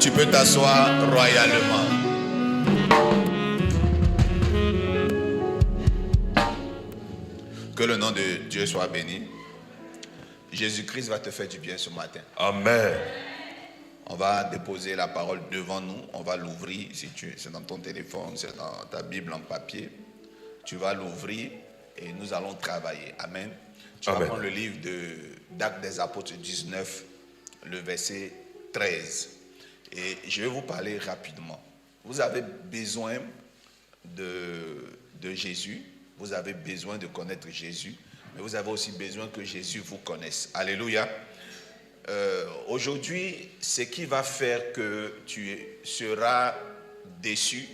Tu peux t'asseoir royalement. Que le nom de Dieu soit béni. Jésus-Christ va te faire du bien ce matin. Amen. On va déposer la parole devant nous. On va l'ouvrir. Si c'est dans ton téléphone, c'est dans ta Bible en papier. Tu vas l'ouvrir et nous allons travailler. Amen. Tu vas prendre le livre d'Actes des Apôtres 19, le verset 13. Et je vais vous parler rapidement. Vous avez besoin de Jésus. Vous avez besoin de connaître Jésus. Mais vous avez aussi besoin que Jésus vous connaisse. Alléluia. Aujourd'hui, ce qui va faire que tu seras déçu,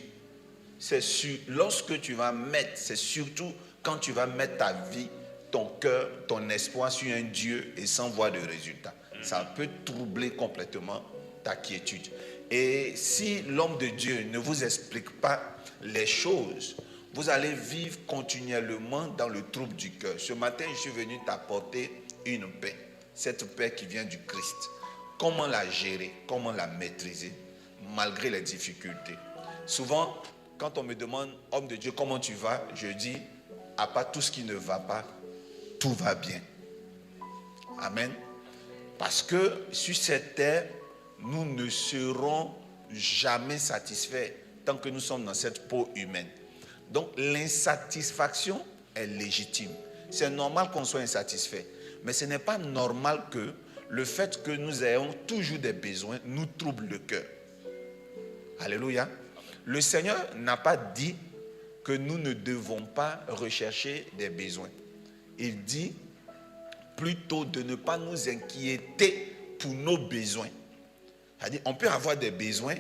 c'est lorsque tu vas mettre, c'est surtout quand tu vas mettre ta vie, ton cœur, ton espoir sur un Dieu et sans voir de résultat. Ça peut troubler complètement ta quiétude. Et si l'homme de Dieu ne vous explique pas les choses, vous allez vivre continuellement dans le trouble du cœur. Ce matin, je suis venu t'apporter une paix. Cette paix qui vient du Christ. Comment la gérer, comment la maîtriser, malgré les difficultés. Souvent, quand on me demande, homme de Dieu, comment tu vas? Je dis, à part tout ce qui ne va pas, tout va bien. Amen. Parce que sur cette terre, nous ne serons jamais satisfaits tant que nous sommes dans cette peau humaine. Donc l'insatisfaction est légitime. C'est normal qu'on soit insatisfait. Mais ce n'est pas normal que le fait que nous ayons toujours des besoins nous trouble le cœur. Alléluia. Le Seigneur n'a pas dit que nous ne devons pas rechercher des besoins. Il dit plutôt de ne pas nous inquiéter pour nos besoins. C'est-à-dire, on peut avoir des besoins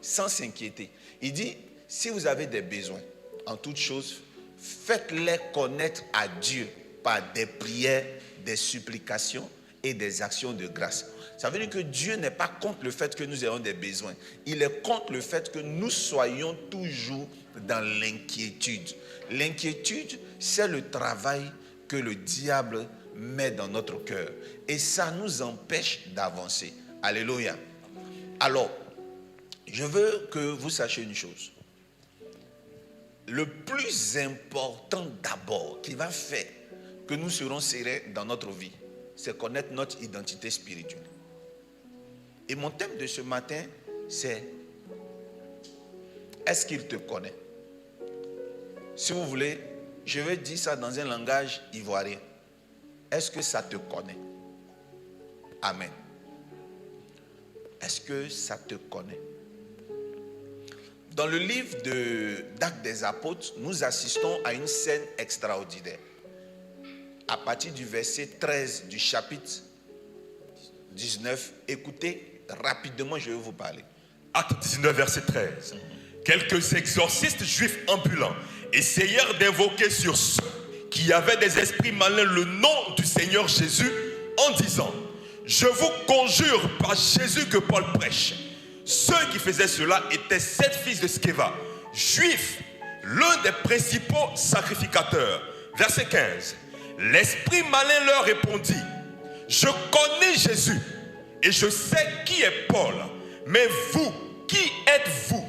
sans s'inquiéter. Il dit, si vous avez des besoins, en toutes choses, faites-les connaître à Dieu par des prières, des supplications et des actions de grâce. Ça veut dire que Dieu n'est pas contre le fait que nous ayons des besoins. Il est contre le fait que nous soyons toujours dans l'inquiétude. L'inquiétude, c'est le travail que le diable met dans notre cœur. Et ça nous empêche d'avancer. Alléluia. Alors, je veux que vous sachiez une chose. Le plus important d'abord qui va faire que nous serons sereins dans notre vie, c'est connaître notre identité spirituelle. Et mon thème de ce matin, c'est est-ce qu'il te connaît? Si vous voulez, je vais dire ça dans un langage ivoirien. Est-ce que ça te connaît? Amen. Est-ce que ça te connaît? Dans le livre d'Actes des Apôtres, nous assistons à une scène extraordinaire. À partir du verset 13 du chapitre 19, écoutez rapidement, je vais vous parler. Acte 19, verset 13. Quelques exorcistes juifs ambulants essayèrent d'invoquer sur ceux qui avaient des esprits malins le nom du Seigneur Jésus en disant: je vous conjure par Jésus que Paul prêche. Ceux qui faisaient cela étaient 7 fils de Sceva, juifs, l'un des principaux sacrificateurs. Verset 15. L'esprit malin leur répondit: je connais Jésus et je sais qui est Paul, mais vous, qui êtes-vous?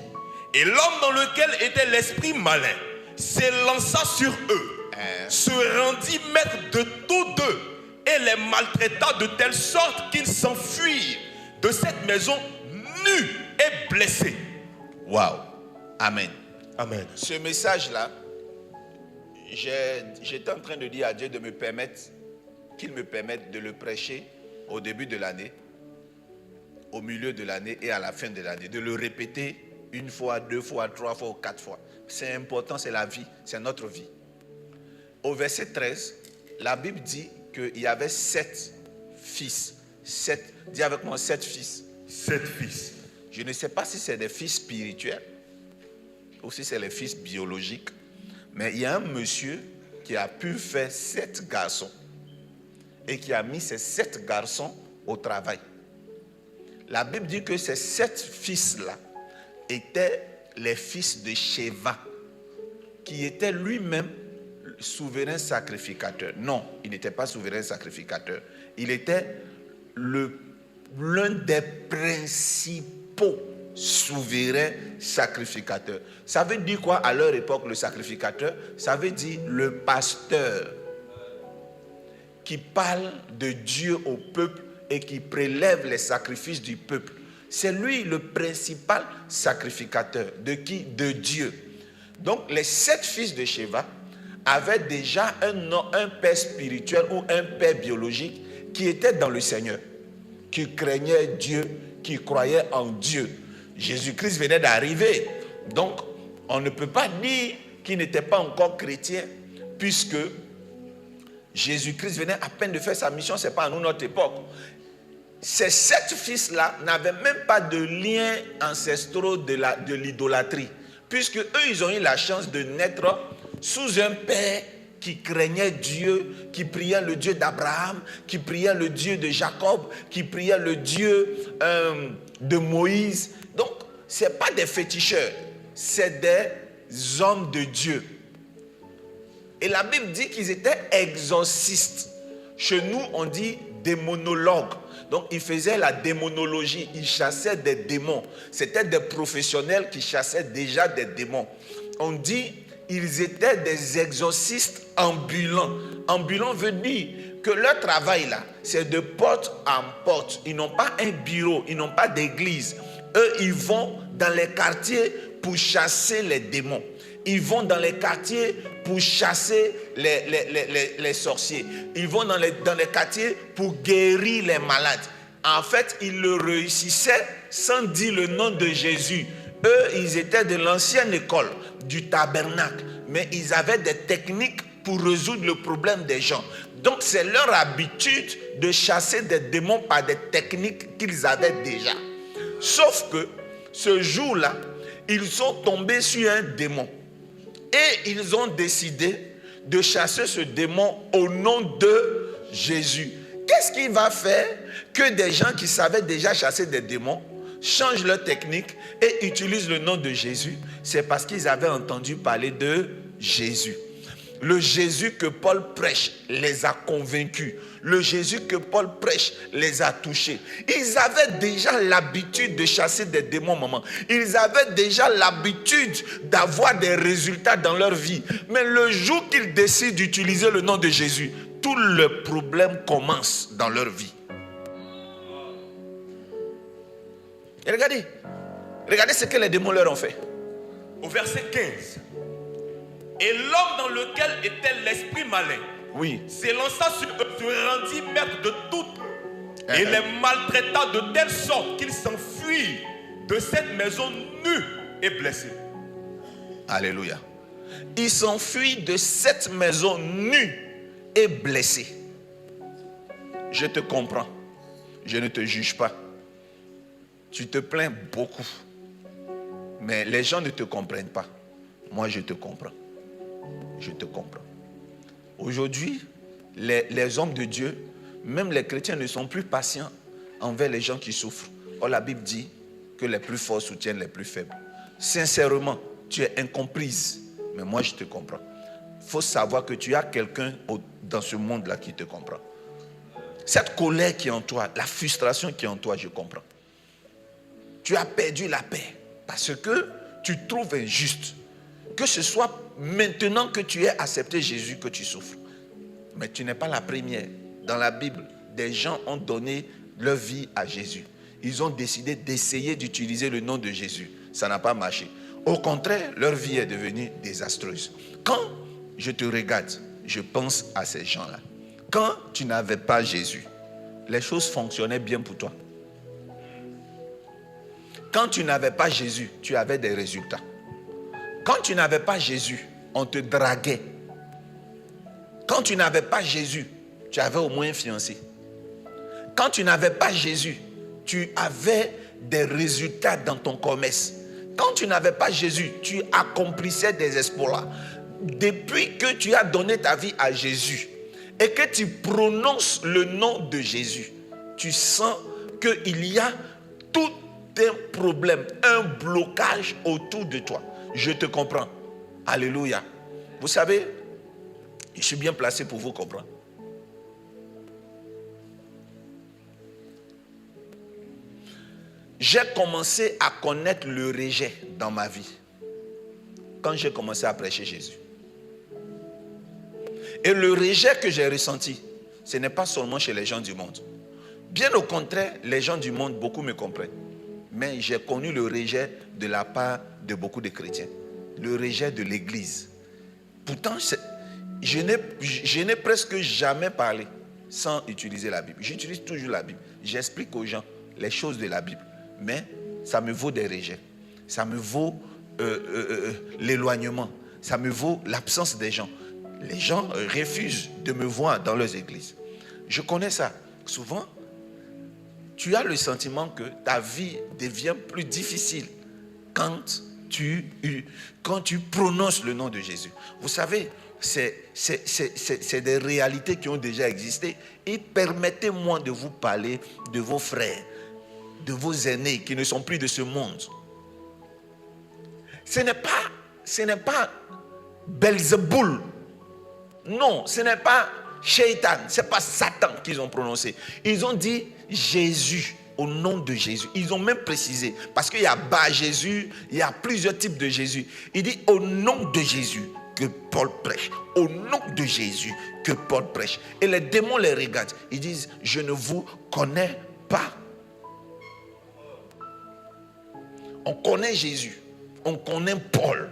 Et l'homme dans lequel était l'esprit malin s'élança sur eux, se rendit maître de tous deux et les maltraita de telle sorte qu'ils s'enfuirent de cette maison nus et blessés. Waouh. Amen. Amen. Ce message-là, j'étais en train de dire à Dieu de me permettre, qu'il me permette de le prêcher au début de l'année, au milieu de l'année et à la fin de l'année. De le répéter 1 fois, 2 fois, 3 fois ou 4 fois. C'est important, c'est la vie, c'est notre vie. Au verset 13, la Bible dit qu'il y avait 7 fils. Dis avec moi, 7 fils. 7 fils. Je ne sais pas si c'est des fils spirituels ou si c'est les fils biologiques. Mais il y a un monsieur qui a pu faire 7 garçons et qui a mis ces 7 garçons au travail. La Bible dit que ces 7 fils-là étaient les fils de Sheva, qui était lui-même souverain sacrificateur. Non, il n'était pas souverain sacrificateur. Il était l'un des principaux dépôt souverain sacrificateur. Ça veut dire quoi à leur époque, le sacrificateur? Ça veut dire le pasteur qui parle de Dieu au peuple et qui prélève les sacrifices du peuple. C'est lui le principal sacrificateur. De qui? De Dieu. Donc les 7 fils de Sheva avaient déjà un père spirituel ou un père biologique qui était dans le Seigneur, qui craignait Dieu, qui croyait en Dieu. Jésus-Christ venait d'arriver. Donc on ne peut pas dire qu'il n'était pas encore chrétien, puisque Jésus-Christ venait à peine de faire sa mission. Ce n'est pas à nous notre époque. Ces 7 fils-là n'avaient même pas de liens ancestraux de l'idolâtrie, puisque eux, ils ont eu la chance de naître sous un père qui craignait Dieu, qui priait le Dieu d'Abraham, qui priait le Dieu de Jacob, qui priait le Dieu de Moïse. Donc, ce n'est pas des féticheurs, c'est des hommes de Dieu. Et la Bible dit qu'ils étaient exorcistes. Chez nous, on dit démonologues. Donc, ils faisaient la démonologie, ils chassaient des démons. C'était des professionnels qui chassaient déjà des démons. On dit ils étaient des exorcistes ambulants. Ambulant veut dire que leur travail là, c'est de porte en porte. Ils n'ont pas un bureau, ils n'ont pas d'église. Eux, ils vont dans les quartiers pour chasser les démons. Ils vont dans les quartiers pour chasser les sorciers. Ils vont dans les quartiers pour guérir les malades. En fait, ils le réussissaient sans dire le nom de Jésus. Eux, ils étaient de l'ancienne école, du tabernacle. Mais ils avaient des techniques pour résoudre le problème des gens. Donc, c'est leur habitude de chasser des démons par des techniques qu'ils avaient déjà. Sauf que, ce jour-là, ils sont tombés sur un démon. Et ils ont décidé de chasser ce démon au nom de Jésus. Qu'est-ce qui va faire que des gens qui savaient déjà chasser des démons changent leur technique et utilisent le nom de Jésus? C'est parce qu'ils avaient entendu parler de Jésus. Le Jésus que Paul prêche les a convaincus. Le Jésus que Paul prêche les a touchés. Ils avaient déjà l'habitude de chasser des démons, maman. Ils avaient déjà l'habitude d'avoir des résultats dans leur vie. Mais le jour qu'ils décident d'utiliser le nom de Jésus, tout le problème commence dans leur vie. Et regardez ce que les démons leur ont fait. Au verset 15. Et l'homme dans lequel était l'esprit malin, oui, s'élança sur eux, se rendit maître de toutes, et les maltraita de telle sorte qu'ils s'enfuirent de cette maison nus et blessés. Alléluia. Ils s'enfuient de cette maison nus et blessés. Je te comprends. Je ne te juge pas. Tu te plains beaucoup. Mais les gens ne te comprennent pas. Moi, je te comprends. Je te comprends. Aujourd'hui, les hommes de Dieu, même les chrétiens, ne sont plus patients envers les gens qui souffrent. Or, la Bible dit que les plus forts soutiennent les plus faibles. Sincèrement, tu es incomprise, mais moi, je te comprends. Il faut savoir que tu as quelqu'un dans ce monde-là qui te comprend. Cette colère qui est en toi, la frustration qui est en toi, je comprends. Tu as perdu la paix parce que tu trouves injuste que ce soit maintenant que tu aies accepté Jésus que tu souffres. Mais tu n'es pas la première. Dans la Bible, des gens ont donné leur vie à Jésus. Ils ont décidé d'essayer d'utiliser le nom de Jésus. Ça n'a pas marché. Au contraire, leur vie est devenue désastreuse. Quand je te regarde, je pense à ces gens-là. Quand tu n'avais pas Jésus, les choses fonctionnaient bien pour toi. Quand tu n'avais pas Jésus, tu avais des résultats. Quand tu n'avais pas Jésus, on te draguait. Quand tu n'avais pas Jésus, tu avais au moins un fiancé. Quand tu n'avais pas Jésus, tu avais des résultats dans ton commerce. Quand tu n'avais pas Jésus, tu accomplissais des exploits. Depuis que tu as donné ta vie à Jésus et que tu prononces le nom de Jésus, tu sens qu'il y a tout un problème, un blocage autour de toi. Je te comprends. Alléluia. Vous savez, je suis bien placé pour vous comprendre. j'ai commencé à connaître le rejet dans ma vie quand j'ai commencé à prêcher Jésus. Et le rejet que j'ai ressenti, ce n'est pas seulement chez les gens du monde. Bien au contraire, les gens du monde, beaucoup me comprennent. Mais j'ai connu le rejet de la part de beaucoup de chrétiens. Le rejet de l'Église. Pourtant, je n'ai presque jamais parlé sans utiliser la Bible. J'utilise toujours la Bible. J'explique aux gens les choses de la Bible. Mais ça me vaut des rejets. Ça me vaut l'éloignement. Ça me vaut l'absence des gens. Les gens refusent de me voir dans leurs églises. Je connais ça. Souvent, tu as le sentiment que ta vie devient plus difficile quand tu prononces le nom de Jésus. Vous savez, c'est des réalités qui ont déjà existé. Et permettez-moi de vous parler de vos frères, de vos aînés qui ne sont plus de ce monde. Ce n'est pas Belzéboul. Non, ce n'est pas Shaitan, ce n'est pas Satan qu'ils ont prononcé. Ils ont dit Jésus, au nom de Jésus. Ils ont même précisé, parce qu'il y a bas Jésus, il y a plusieurs types de Jésus. Il dit au nom de Jésus que Paul prêche. Au nom de Jésus que Paul prêche. Et les démons les regardent. Ils disent, je ne vous connais pas. On connaît Jésus, on connaît Paul.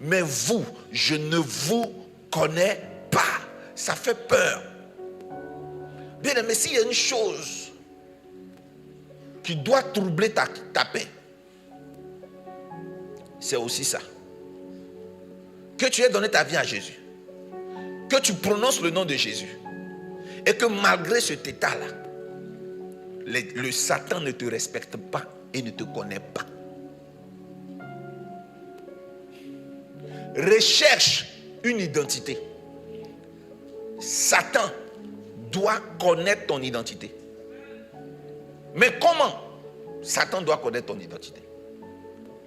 Mais vous, je ne vous connais pas. Ça fait peur. Bien, mais s'il y a une chose qui doit troubler ta paix, c'est aussi ça. Que tu aies donné ta vie à Jésus, que tu prononces le nom de Jésus, et que malgré cet état-là, le Satan ne te respecte pas et ne te connaît pas. Recherche une identité. Satan doit connaître ton identité. Mais comment Satan doit connaître ton identité?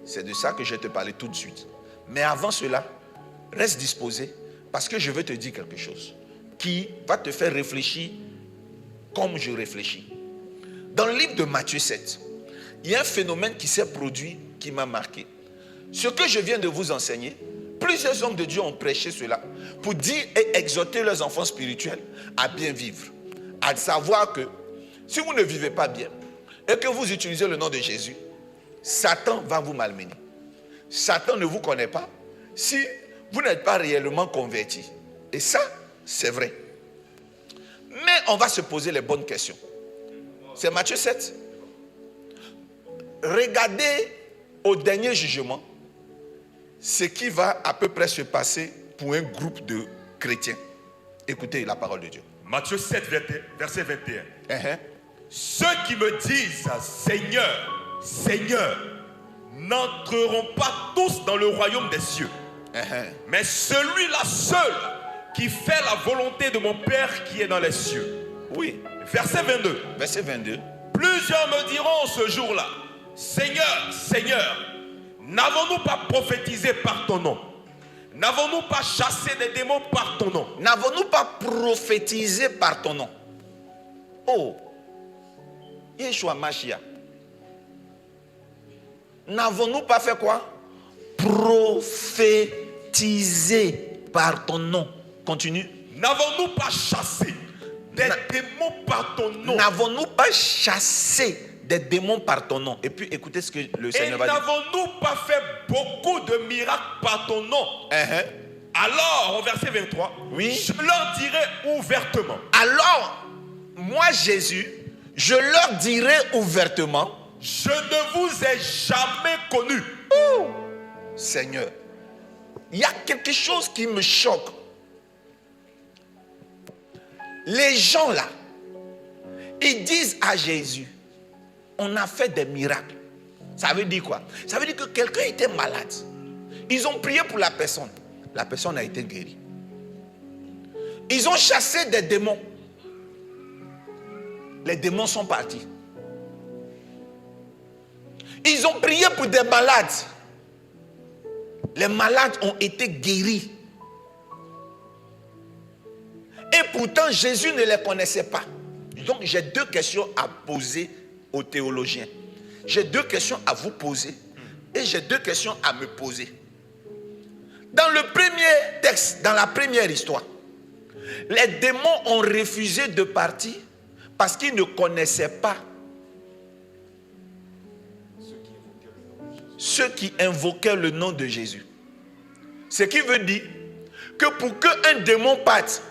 C'est de ça que je vais te parler tout de suite. Mais avant cela, reste disposé parce que je veux te dire quelque chose qui va te faire réfléchir comme je réfléchis. Dans le livre de Matthieu 7, il y a un phénomène qui s'est produit qui m'a marqué. Ce que je viens de vous enseigner, plusieurs hommes de Dieu ont prêché cela pour dire et exhorter leurs enfants spirituels à bien vivre. À savoir que si vous ne vivez pas bien et que vous utilisez le nom de Jésus, Satan va vous malmener. Satan ne vous connaît pas si vous n'êtes pas réellement converti. Et ça, c'est vrai. Mais on va se poser les bonnes questions. C'est Matthieu 7. Regardez au dernier jugement ce qui va à peu près se passer pour un groupe de chrétiens. Écoutez la parole de Dieu. Matthieu 7, verset 21. Uh-huh. Ceux qui me disent Seigneur, Seigneur, n'entreront pas tous dans le royaume des cieux. Uh-huh. Mais celui-là seul qui fait la volonté de mon Père qui est dans les cieux. Oui. Verset 22. Verset 22. Plusieurs me diront ce jour-là, Seigneur, Seigneur, n'avons-nous pas prophétisé par ton nom? N'avons-nous pas chassé des démons par ton nom? N'avons-nous pas prophétisé par ton nom? Oh, Yeshua Mashiach. N'avons-nous pas fait quoi? Prophétisé par ton nom. Continue. N'avons-nous pas chassé des démons par ton nom? N'avons-nous pas chassé des démons par ton nom? Et puis écoutez ce que le Seigneur va dire. Et n'avons-nous pas fait beaucoup de miracles par ton nom? Uh-huh. Alors, au verset 23, oui. Je leur dirai ouvertement. Alors, moi Jésus, je leur dirai ouvertement, je ne vous ai jamais connu. Oh, Seigneur, il y a quelque chose qui me choque. Les gens là, ils disent à Jésus, on a fait des miracles. Ça veut dire quoi? Ça veut dire que quelqu'un était malade. Ils ont prié pour la personne. La personne a été guérie. Ils ont chassé des démons. Les démons sont partis. Ils ont prié pour des malades. Les malades ont été guéris. Et pourtant, Jésus ne les connaissait pas. Donc, j'ai deux questions à poser aux théologiens. J'ai 2 questions à vous poser et j'ai 2 questions à me poser. Dans le premier texte, dans la première histoire, les démons ont refusé de partir parce qu'ils ne connaissaient pas ceux qui invoquaient le nom de Jésus. Ce qui veut dire que pour qu'un démon parte,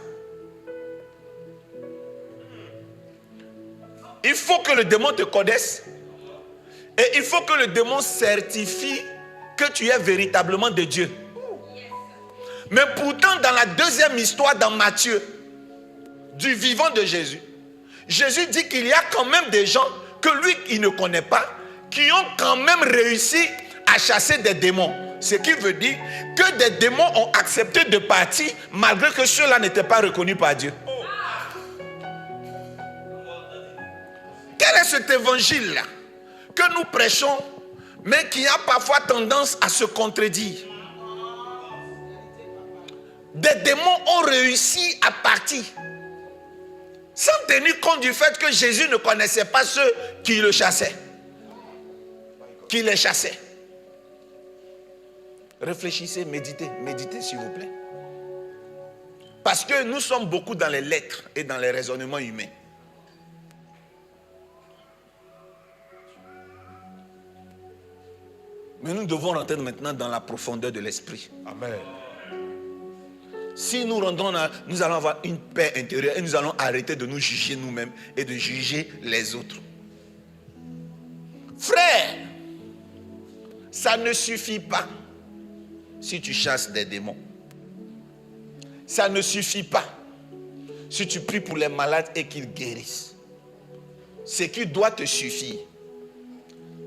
il faut que le démon te connaisse et il faut que le démon certifie que tu es véritablement de Dieu. Mais pourtant, dans la deuxième histoire, dans Matthieu, du vivant de Jésus, Jésus dit qu'il y a quand même des gens que lui, il ne connaît pas, qui ont quand même réussi à chasser des démons. Ce qui veut dire que des démons ont accepté de partir malgré que ceux-là n'étaient pas reconnus par Dieu. Quel est cet évangile-là que nous prêchons, mais qui a parfois tendance à se contredire? Des démons ont réussi à partir sans tenir compte du fait que Jésus ne connaissait pas ceux qui le chassaient, qui les chassaient. Réfléchissez, méditez s'il vous plaît. Parce que nous sommes beaucoup dans les lettres et dans les raisonnements humains. Mais nous devons rentrer maintenant dans la profondeur de l'esprit. Amen. Si nous rentrons là, nous allons avoir une paix intérieure et nous allons arrêter de nous juger nous-mêmes et de juger les autres. Frère, ça ne suffit pas si tu chasses des démons. Ça ne suffit pas si tu pries pour les malades et qu'ils guérissent. Ce qui doit te suffire,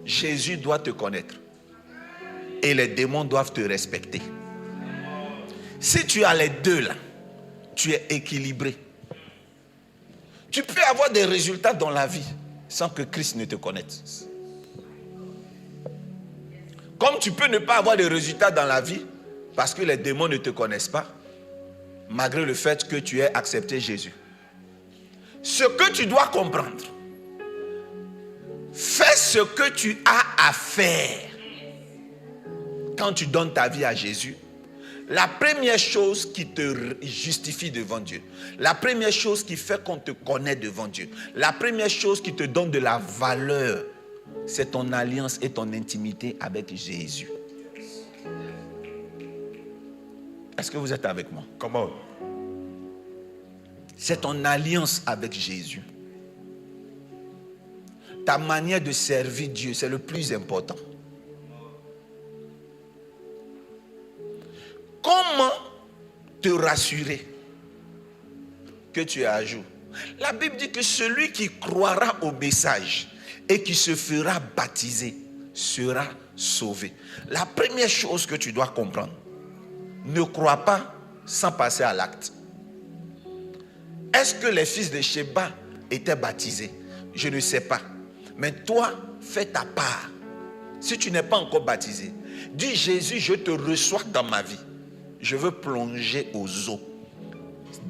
Jésus doit te connaître et les démons doivent te respecter. Si tu as les deux là, tu es équilibré. Tu peux avoir des résultats dans la vie sans que Christ ne te connaisse. Comme tu peux ne pas avoir de résultats dans la vie parce que les démons ne te connaissent pas, malgré le fait que tu aies accepté Jésus. Ce que tu dois comprendre, fais ce que tu as à faire quand tu donnes ta vie à Jésus. La première chose qui te justifie devant Dieu, la première chose qui fait qu'on te connaît devant Dieu, la première chose qui te donne de la valeur, c'est ton alliance et ton intimité avec Jésus. Est-ce que vous êtes avec moi? Comment? C'est ton alliance avec Jésus. Ta manière de servir Dieu, c'est le plus important. Comment te rassurer que tu es à jour? La Bible dit que celui qui croira au message et qui se fera baptiser sera sauvé. La première chose que tu dois comprendre, ne crois pas sans passer à l'acte. Est-ce que les fils de Sheba étaient baptisés? Je ne sais pas. Mais toi, fais ta part. Si tu n'es pas encore baptisé, dis Jésus, je te reçois dans ma vie. Je veux plonger aux eaux.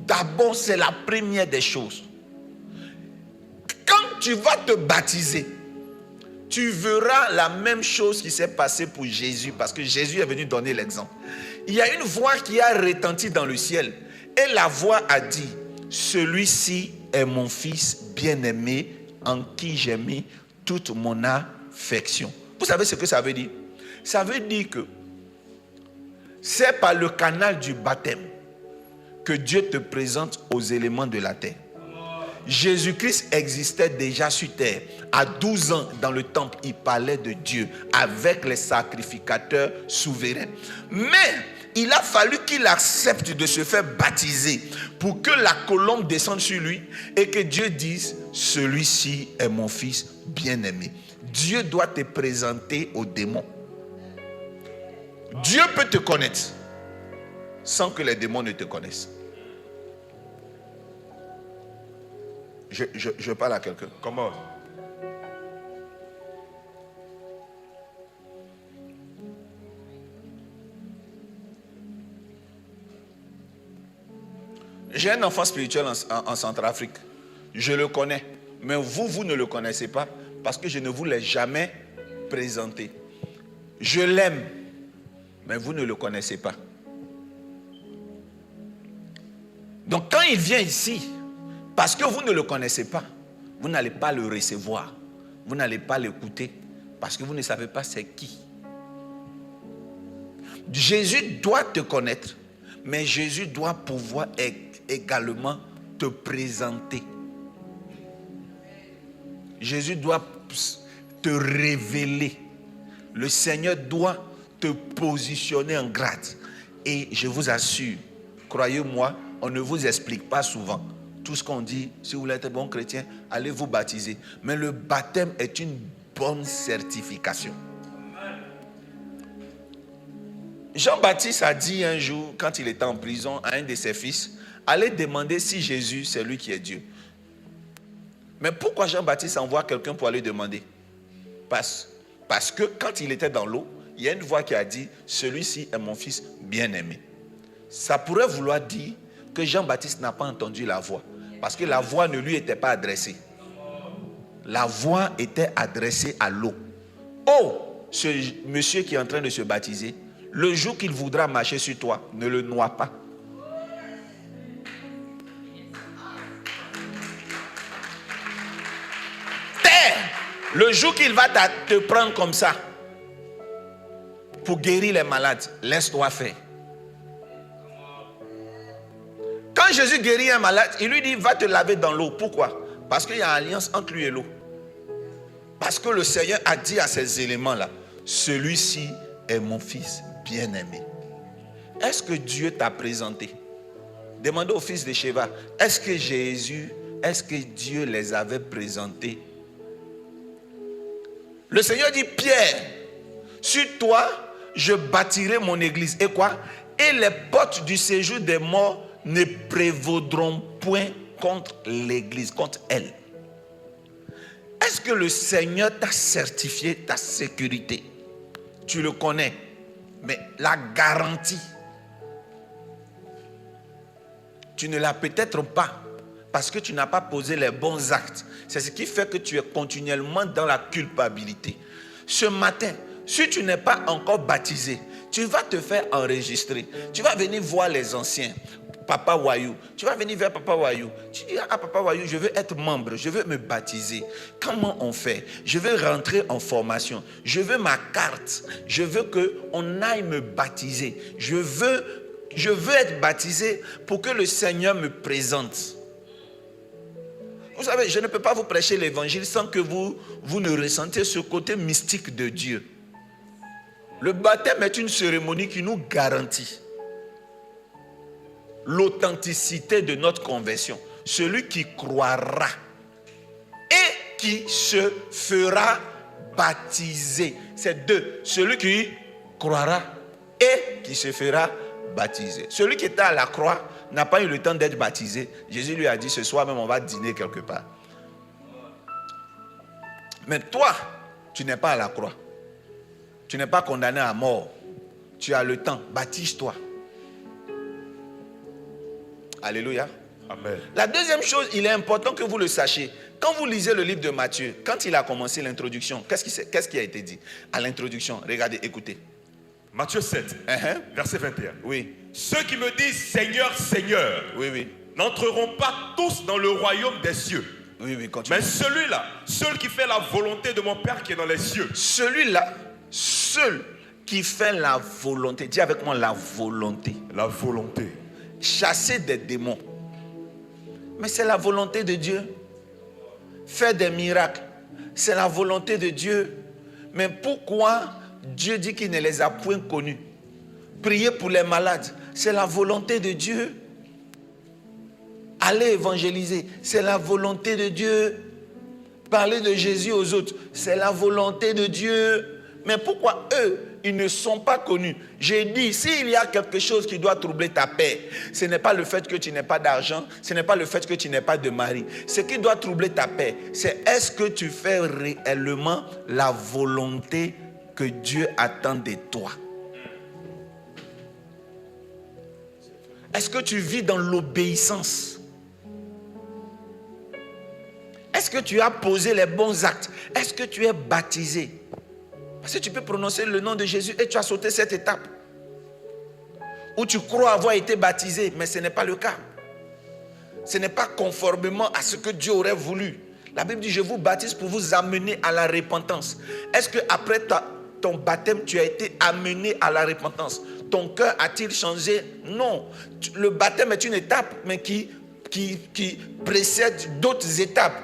D'abord, c'est la première des choses. Quand tu vas te baptiser, tu verras la même chose qui s'est passée pour Jésus, parce que Jésus est venu donner l'exemple. Il y a une voix qui a retenti dans le ciel, et la voix a dit, celui-ci est mon fils bien-aimé, en qui j'ai mis toute mon affection. Vous savez ce que ça veut dire? Ça veut dire que c'est par le canal du baptême que Dieu te présente aux éléments de la terre. Jésus-Christ existait déjà sur terre. À 12 ans, dans le temple, il parlait de Dieu avec les sacrificateurs souverains. Mais il a fallu qu'il accepte de se faire baptiser pour que la colombe descende sur lui et que Dieu dise, celui-ci est mon fils bien-aimé. Dieu doit te présenter aux démons. Dieu peut te connaître sans que les démons ne te connaissent. Je parle à quelqu'un. Comment? J'ai un enfant spirituel en Centrafrique. Je le connais. Mais vous ne le connaissez pas parce que je ne vous l'ai jamais présenter. Je l'aime, mais vous ne le connaissez pas. Donc quand il vient ici, parce que vous ne le connaissez pas, vous n'allez pas le recevoir. Vous n'allez pas l'écouter parce que vous ne savez pas c'est qui. Jésus doit te connaître, mais Jésus doit pouvoir également te présenter. Jésus doit te révéler. Le Seigneur doit te positionner en grade. Et je vous assure, croyez-moi, on ne vous explique pas souvent. Tout ce qu'on dit, si vous voulez être bon chrétien, allez vous baptiser. Mais le baptême est une bonne certification. Jean-Baptiste a dit un jour, quand il était en prison, à un de ses fils, allez demander si Jésus, c'est lui qui est Dieu. Mais pourquoi Jean-Baptiste envoie quelqu'un pour aller demander? Parce que quand il était dans l'eau, il y a une voix qui a dit, celui-ci est mon fils bien-aimé. Ça pourrait vouloir dire que Jean-Baptiste n'a pas entendu la voix. Parce que la voix ne lui était pas adressée. La voix était adressée à l'eau. Oh, ce monsieur qui est en train de se baptiser, le jour qu'il voudra marcher sur toi, ne le noie pas. Terre, le jour qu'il va te prendre comme ça, pour guérir les malades, laisse-toi faire. Quand Jésus guérit un malade, il lui dit, va te laver dans l'eau. Pourquoi? Parce qu'il y a une alliance entre lui et l'eau. Parce que le Seigneur a dit à ces éléments-là, celui-ci est mon fils bien-aimé. Est-ce que Dieu t'a présenté? Demandez au fils de Sheva, est-ce que Dieu les avait présentés? Le Seigneur dit, Pierre, sur toi, je bâtirai mon église. Et quoi? Et les portes du séjour des morts ne prévaudront point contre l'église, contre elle. Est-ce que le Seigneur t'a certifié ta sécurité? Tu le connais, mais la garantie, tu ne l'as peut-être pas parce que tu n'as pas posé les bons actes. C'est ce qui fait que tu es continuellement dans la culpabilité. Ce matin, si tu n'es pas encore baptisé, tu vas te faire enregistrer. Tu vas venir voir les anciens. Papa Wayou, tu vas venir vers Papa Wayou. Tu dis, ah Papa Wayou, je veux être membre, je veux me baptiser. Comment on fait? Je veux rentrer en formation. Je veux ma carte. Je veux qu'on aille me baptiser. Je veux être baptisé pour que le Seigneur me présente. Vous savez, je ne peux pas vous prêcher l'évangile sans que vous ne ressentiez ce côté mystique de Dieu. Le baptême est une cérémonie qui nous garantit l'authenticité de notre conversion. Celui qui croira et qui se fera baptiser. C'est deux. Celui qui croira et qui se fera baptiser. Celui qui était à la croix n'a pas eu le temps d'être baptisé. Jésus lui a dit, ce soir même on va dîner quelque part. Mais toi, tu n'es pas à la croix. Tu n'es pas condamné à mort. Tu as le temps. Baptise-toi. Alléluia. Amen. La deuxième chose, il est important que vous le sachiez. Quand vous lisez le livre de Matthieu, quand il a commencé l'introduction, qu'est-ce qui a été dit à l'introduction? Regardez, écoutez. Matthieu 7, verset 21. Oui. Ceux qui me disent Seigneur, Seigneur, Oui. n'entreront pas tous dans le royaume des cieux. Oui, continue. Mais celui-là, seul qui fait la volonté de mon Père qui est dans les cieux. Celui-là, seul qui fait la volonté. Dis avec moi la volonté. La volonté. Chasser des démons. Mais c'est la volonté de Dieu. Faire des miracles. C'est la volonté de Dieu. Mais pourquoi Dieu dit qu'il ne les a point connus? Prier pour les malades. C'est la volonté de Dieu. Aller évangéliser. C'est la volonté de Dieu. Parler de Jésus aux autres. C'est la volonté de Dieu. Mais pourquoi eux, ils ne sont pas connus? J'ai dit, s'il y a quelque chose qui doit troubler ta paix, ce n'est pas le fait que tu n'aies pas d'argent, ce n'est pas le fait que tu n'aies pas de mari. Ce qui doit troubler ta paix, c'est est-ce que tu fais réellement la volonté que Dieu attend de toi? Est-ce que tu vis dans l'obéissance? Est-ce que tu as posé les bons actes? Est-ce que tu es baptisé? Parce que tu peux prononcer le nom de Jésus et tu as sauté cette étape. Ou tu crois avoir été baptisé, mais ce n'est pas le cas. Ce n'est pas conformément à ce que Dieu aurait voulu. La Bible dit, je vous baptise pour vous amener à la repentance. Est-ce qu'après ton baptême, tu as été amené à la repentance? Ton cœur a-t-il changé? Non. Le baptême est une étape, mais qui précède d'autres étapes.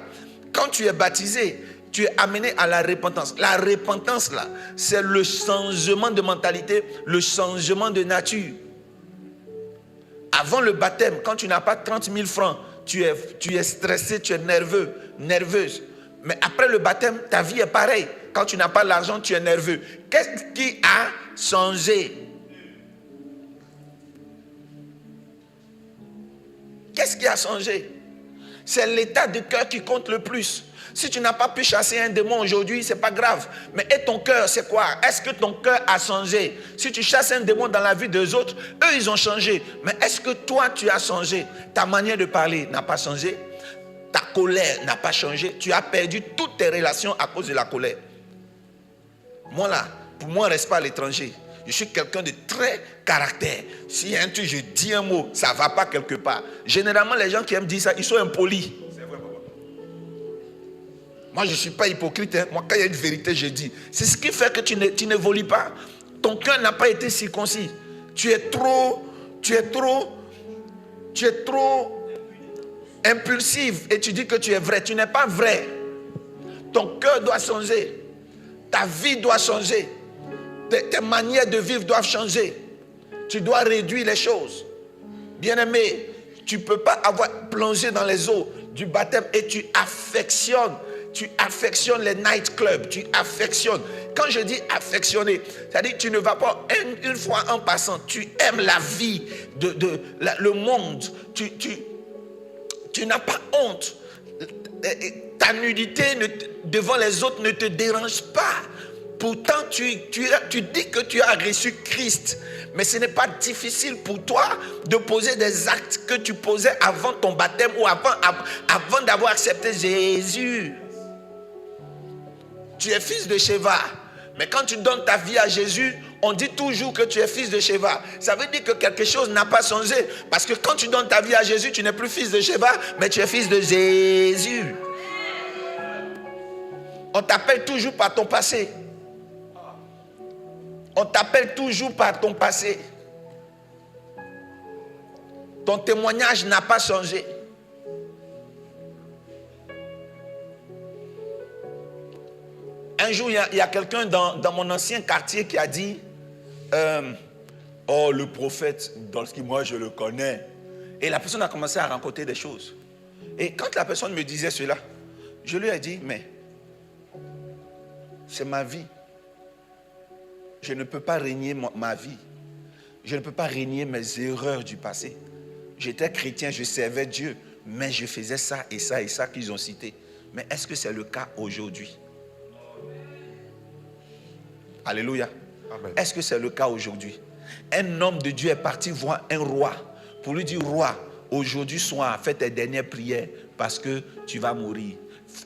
Quand tu es baptisé, tu es amené à la repentance. La repentance, là, c'est le changement de mentalité, le changement de nature. Avant le baptême, quand tu n'as pas 30 000 francs, tu es stressé, tu es nerveux, nerveuse. Mais après le baptême, ta vie est pareille. Quand tu n'as pas l'argent, tu es nerveux. Qu'est-ce qui a changé? Qu'est-ce qui a changé? C'est l'état de cœur qui compte le plus. Si tu n'as pas pu chasser un démon aujourd'hui, ce n'est pas grave. Mais et ton cœur, c'est quoi? Est-ce que ton cœur a changé? Si tu chasses un démon dans la vie des autres, eux, ils ont changé. Mais est-ce que toi, tu as changé? Ta manière de parler n'a pas changé. Ta colère n'a pas changé. Tu as perdu toutes tes relations à cause de la colère. Moi, là, pour moi, on ne reste pas à l'étranger. Je suis quelqu'un de très caractère. Si un truc, je dis un mot, ça ne va pas quelque part. Généralement, les gens qui aiment dire ça, ils sont impolis. Moi, je ne suis pas hypocrite. Hein. Moi, quand il y a une vérité, je dis. C'est ce qui fait que tu n'évolues pas. Ton cœur n'a pas été circoncis. Tu es trop impulsif et tu dis que tu es vrai. Tu n'es pas vrai. Ton cœur doit changer. Ta vie doit changer. Tes manières de vivre doivent changer. Tu dois réduire les choses. Bien-aimé, tu ne peux pas avoir plongé dans les eaux du baptême et tu affectionnes les nightclubs, tu affectionnes. Quand je dis affectionner, c'est-à-dire que tu ne vas pas une fois en passant, tu aimes la vie, le monde, tu n'as pas honte. Ta nudité devant les autres ne te dérange pas. Pourtant, tu dis que tu as reçu Christ, mais ce n'est pas difficile pour toi de poser des actes que tu posais avant ton baptême ou avant d'avoir accepté Jésus. Tu es fils de Sheva, mais quand tu donnes ta vie à Jésus, on dit toujours que tu es fils de Sheva. Ça veut dire que quelque chose n'a pas changé, parce que quand tu donnes ta vie à Jésus, tu n'es plus fils de Sheva, mais tu es fils de Jésus. On t'appelle toujours par ton passé. On t'appelle toujours par ton passé. Ton témoignage n'a pas changé. Un jour, il y a quelqu'un dans mon ancien quartier qui a dit oh, le prophète, moi je le connais. Et la personne a commencé à raconter des choses. Et quand la personne me disait cela, je lui ai dit, mais c'est ma vie. Je ne peux pas régner ma vie. Je ne peux pas régner mes erreurs du passé. J'étais chrétien, je servais Dieu, mais je faisais ça et ça et ça qu'ils ont cité. Mais est-ce que c'est le cas aujourd'hui? Alléluia. Amen. Est-ce que c'est le cas aujourd'hui? Un homme de Dieu est parti voir un roi pour lui dire, roi, aujourd'hui soir, fais tes dernières prières parce que tu vas mourir.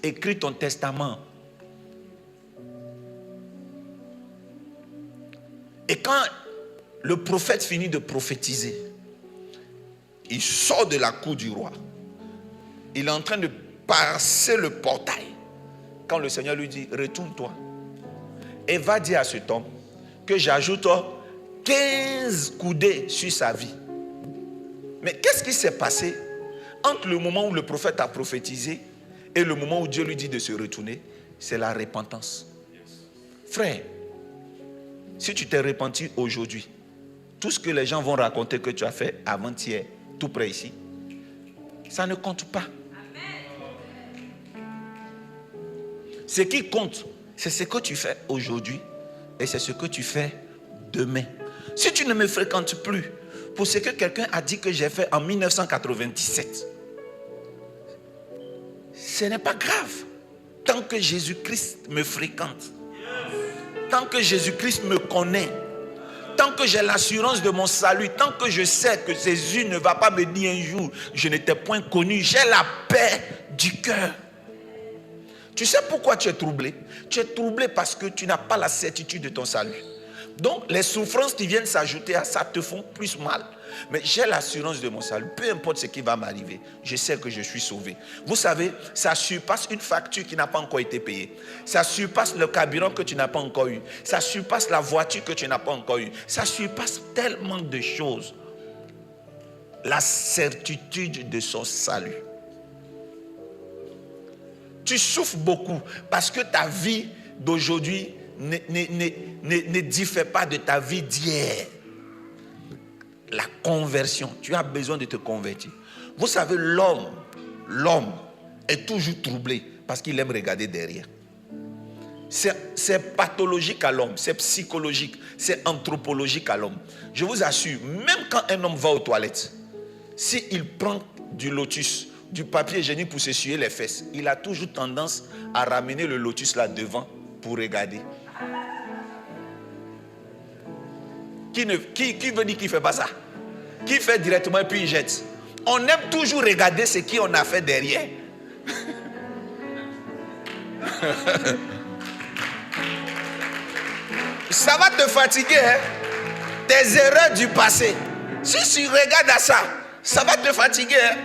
Écris ton testament. Et quand le prophète finit de prophétiser, il sort de la cour du roi. Il est en train de passer le portail. Quand le Seigneur lui dit, retourne-toi. Et va dire à cet homme que j'ajoute 15 coudées sur sa vie. Mais qu'est-ce qui s'est passé entre le moment où le prophète a prophétisé et le moment où Dieu lui dit de se retourner? C'est la repentance. Frère, si tu t'es repenti aujourd'hui, tout ce que les gens vont raconter que tu as fait avant-hier, tout près ici, ça ne compte pas. Ce qui compte, c'est ce que tu fais aujourd'hui et c'est ce que tu fais demain. Si tu ne me fréquentes plus pour ce que quelqu'un a dit que j'ai fait en 1997, ce n'est pas grave. Tant que Jésus-Christ me fréquente, tant que Jésus-Christ me connaît, tant que j'ai l'assurance de mon salut, tant que je sais que Jésus ne va pas me dire un jour, je n'étais point connu, j'ai la paix du cœur. Tu sais pourquoi tu es troublé? Tu es troublé parce que tu n'as pas la certitude de ton salut. Donc les souffrances qui viennent s'ajouter à ça te font plus mal. Mais j'ai l'assurance de mon salut. Peu importe ce qui va m'arriver, je sais que je suis sauvé. Vous savez, ça surpasse une facture qui n'a pas encore été payée. Ça surpasse le carburant que tu n'as pas encore eu. Ça surpasse la voiture que tu n'as pas encore eu. Ça surpasse tellement de choses. La certitude de son salut. Tu souffres beaucoup parce que ta vie d'aujourd'hui ne diffère pas de ta vie d'hier. La conversion, tu as besoin de te convertir. Vous savez, l'homme est toujours troublé parce qu'il aime regarder derrière. C'est pathologique à l'homme, c'est psychologique, c'est anthropologique à l'homme. Je vous assure, même quand un homme va aux toilettes, s'il prend du lotus, du papier hygiénique pour s'essuyer les fesses, il a toujours tendance à ramener le lotus là devant pour regarder. Qui veut dire qu'il ne fait pas ça? Qui fait directement et puis il jette? On aime toujours regarder ce qu'on a fait derrière. Ça va te fatiguer, hein? Tes erreurs du passé. Si tu regardes à ça, ça va te fatiguer, hein?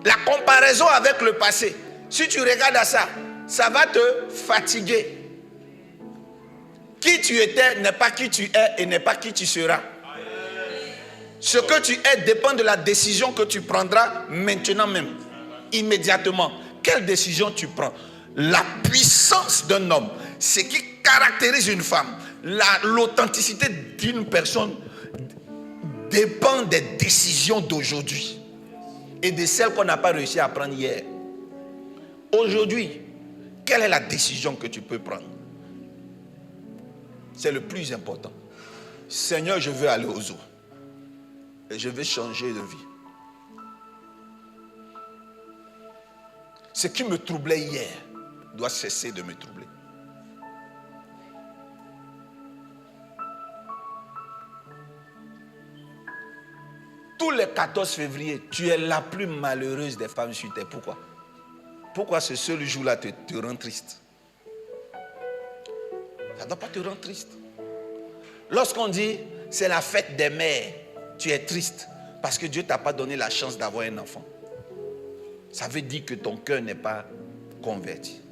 La comparaison avec le passé. Si tu regardes à ça, ça va te fatiguer. Qui tu étais n'est pas qui tu es et n'est pas qui tu seras. Ce que tu es dépend de la décision que tu prendras maintenant même, immédiatement. Quelle décision tu prends? La puissance d'un homme, ce qui caractérise une femme, l'authenticité d'une personne dépend des décisions d'aujourd'hui et de celles qu'on n'a pas réussi à prendre hier. Aujourd'hui, quelle est la décision que tu peux prendre? C'est le plus important. Seigneur, je veux aller aux eaux. Et je veux changer de vie. Ce qui me troublait hier doit cesser de me troubler. Tous les 14 février, tu es la plus malheureuse des femmes sur terre. Pourquoi? Pourquoi ce seul jour-là te rend triste? Ça ne doit pas te rendre triste. Lorsqu'on dit c'est la fête des mères, tu es triste parce que Dieu ne t'a pas donné la chance d'avoir un enfant. Ça veut dire que ton cœur n'est pas converti.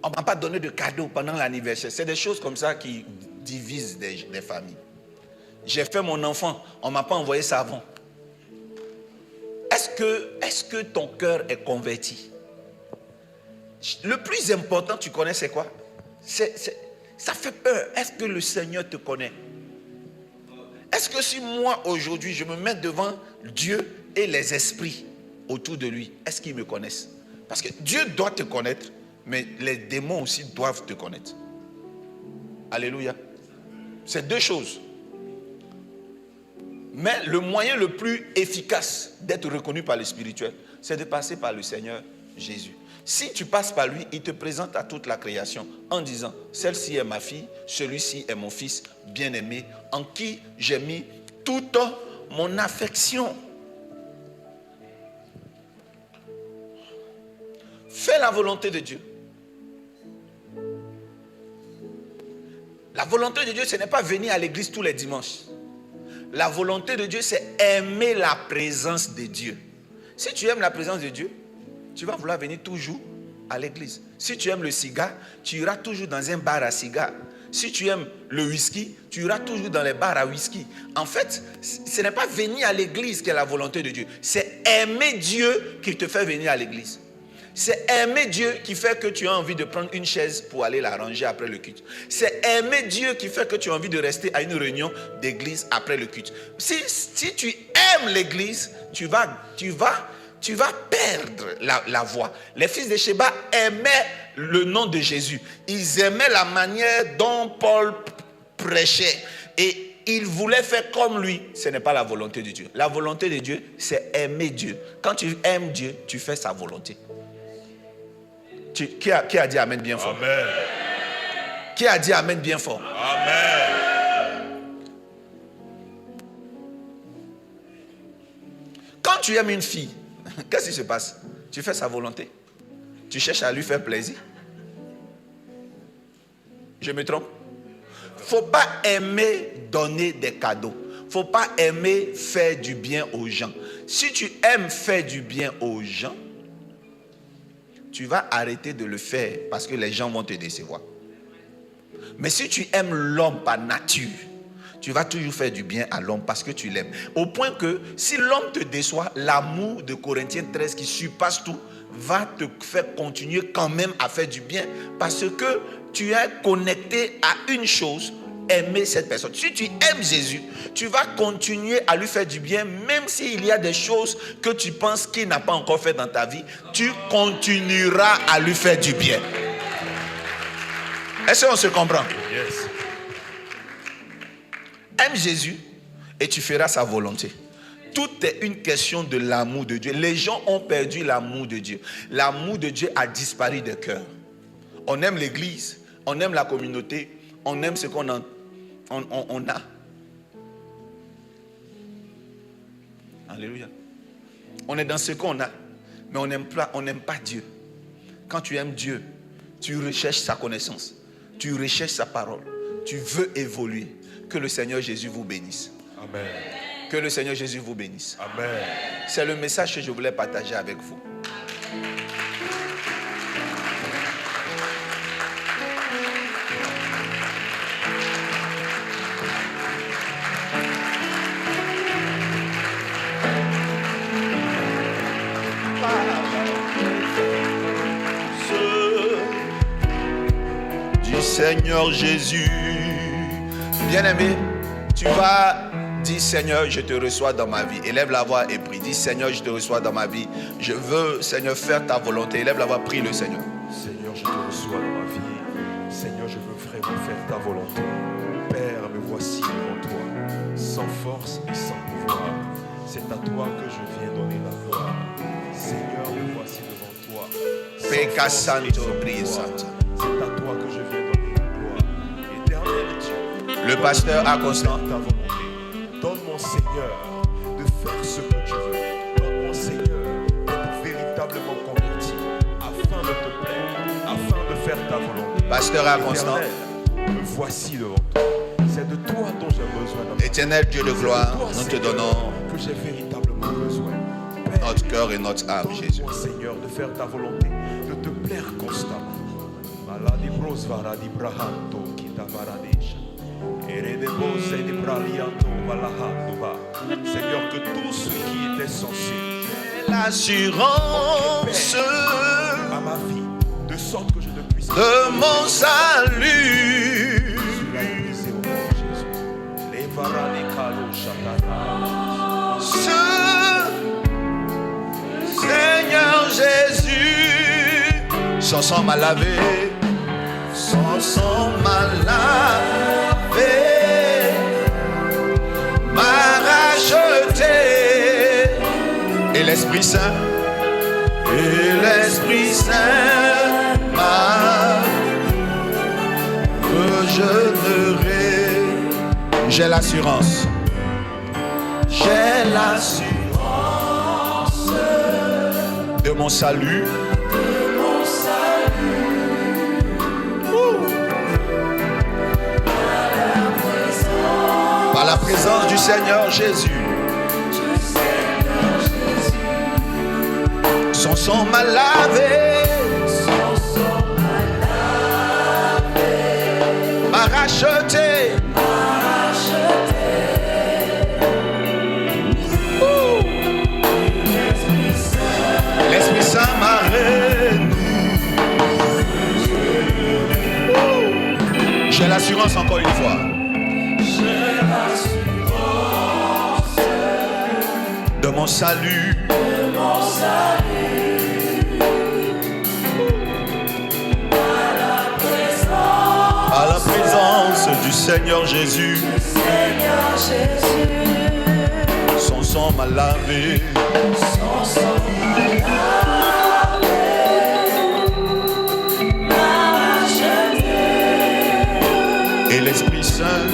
On ne m'a pas donné de cadeau pendant l'anniversaire. C'est des choses comme ça qui divisent des familles. J'ai fait mon enfant, on ne m'a pas envoyé savon. Est-ce que ton cœur est converti? Le plus important, tu connais, c'est quoi? Ça fait peur. Est-ce que le Seigneur te connaît? Est-ce que si moi, aujourd'hui, je me mets devant Dieu et les esprits autour de lui, est-ce qu'ils me connaissent? Parce que Dieu doit te connaître, mais les démons aussi doivent te connaître. Alléluia. C'est deux choses. Mais le moyen le plus efficace d'être reconnu par le spirituel, c'est de passer par le Seigneur Jésus. Si tu passes par lui, il te présente à toute la création en disant, celle-ci est ma fille, celui-ci est mon fils bien-aimé, en qui j'ai mis toute mon affection. Fais la volonté de Dieu. La volonté de Dieu, ce n'est pas venir à l'église tous les dimanches. La volonté de Dieu, c'est aimer la présence de Dieu. Si tu aimes la présence de Dieu, tu vas vouloir venir toujours à l'église. Si tu aimes le cigare, tu iras toujours dans un bar à cigare. Si tu aimes le whisky, tu iras toujours dans les bars à whisky. En fait, ce n'est pas venir à l'église qui est la volonté de Dieu. C'est aimer Dieu qui te fait venir à l'église. C'est aimer Dieu qui fait que tu as envie de prendre une chaise pour aller la ranger après le culte. C'est aimer Dieu qui fait que tu as envie de rester à une réunion d'église après le culte. Si tu aimes l'église, tu vas perdre la voix. Les fils de Sheba aimaient le nom de Jésus. Ils aimaient la manière dont Paul prêchait. Et ils voulaient faire comme lui. Ce n'est pas la volonté de Dieu. La volonté de Dieu, c'est aimer Dieu. Quand tu aimes Dieu, tu fais sa volonté. Qui a dit Amen bien fort? Amen. Qui a dit Amen bien fort? Amen. tu aimes une fille, qu'est-ce qui se passe? Tu fais sa volonté. Tu cherches à lui faire plaisir. Je me trompe? Faut pas aimer donner des cadeaux. Faut pas aimer faire du bien aux gens. Si tu aimes faire du bien aux gens, tu vas arrêter de le faire parce que les gens vont te décevoir. Mais si tu aimes l'homme par nature, tu vas toujours faire du bien à l'homme parce que tu l'aimes. Au point que si l'homme te déçoit, l'amour de Corinthiens 13 qui surpasse tout va te faire continuer quand même à faire du bien parce que tu es connecté à une chose, aimer cette personne. Si tu aimes Jésus, tu vas continuer à lui faire du bien même s'il y a des choses que tu penses qu'il n'a pas encore fait dans ta vie, tu continueras à lui faire du bien. Est-ce qu'on se comprend? Yes. Aime Jésus et tu feras sa volonté. Tout est une question de l'amour de Dieu. Les gens ont perdu l'amour de Dieu. L'amour de Dieu a disparu des cœurs. On aime l'église, on aime la communauté, on aime ce qu'on a. Alléluia. On est dans ce qu'on a, mais on n'aime pas Dieu. Quand tu aimes Dieu, tu recherches sa connaissance, tu recherches sa parole, tu veux évoluer. Que le Seigneur Jésus vous bénisse. Amen. Que le Seigneur Jésus vous bénisse. Amen. C'est le message que je voulais partager avec vous. Du Seigneur Jésus. Bien-aimé, tu vas dire Seigneur, je te reçois dans ma vie. Élève la voix et prie. Dis Seigneur, je te reçois dans ma vie. Je veux, Seigneur, faire ta volonté. Élève la voix, prie le Seigneur. Seigneur, je te reçois dans ma vie. Seigneur, je veux vraiment faire ta volonté. Père, me voici devant toi, sans force et sans pouvoir. C'est à toi que je viens donner la gloire. Seigneur, me voici devant toi. Peka Santo, prie Santo. C'est à toi que je viens donner la gloire. Éternel Dieu, le pasteur a constant. ta volonté. Donne-moi, Seigneur, de faire ce que tu veux. Donne-moi, Seigneur, d'être véritablement converti afin de te plaire, afin de faire ta volonté. Pasteur à constant. Me voici devant toi. C'est de toi dont j'ai besoin. Éternel Dieu de gloire, nous te donnons que j'ai véritablement besoin. Père, notre cœur et notre âme, Jésus. donne-moi, Seigneur, de faire ta volonté, de te plaire constamment. Maladi brosvara di brahanto kita varadesha. Seigneur, que tout ce qui était censé l'assurance à ma vie, de sorte que je ne puisse de mon salut. Ce Seigneur Jésus, son sang m'a lavé, son sang m'a lavé, m'a racheté, et l'Esprit Saint, m'a régénéré. J'ai l'assurance de mon salut. Par la présence du Seigneur Jésus. Son sang m'a lavé, m'a racheté. L'Esprit Saint m'a réuni. J'ai l'assurance encore une fois. De mon salut. À la présence du Seigneur Jésus. Son sang m'a lavé. Et l'Esprit Saint.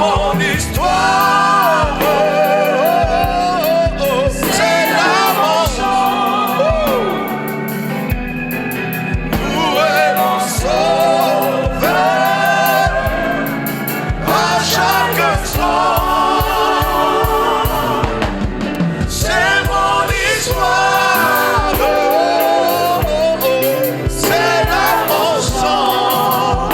mon histoire. C'est là mon chant. Louer mon sauveur à chaque instant. C'est mon histoire. C'est là mon sang.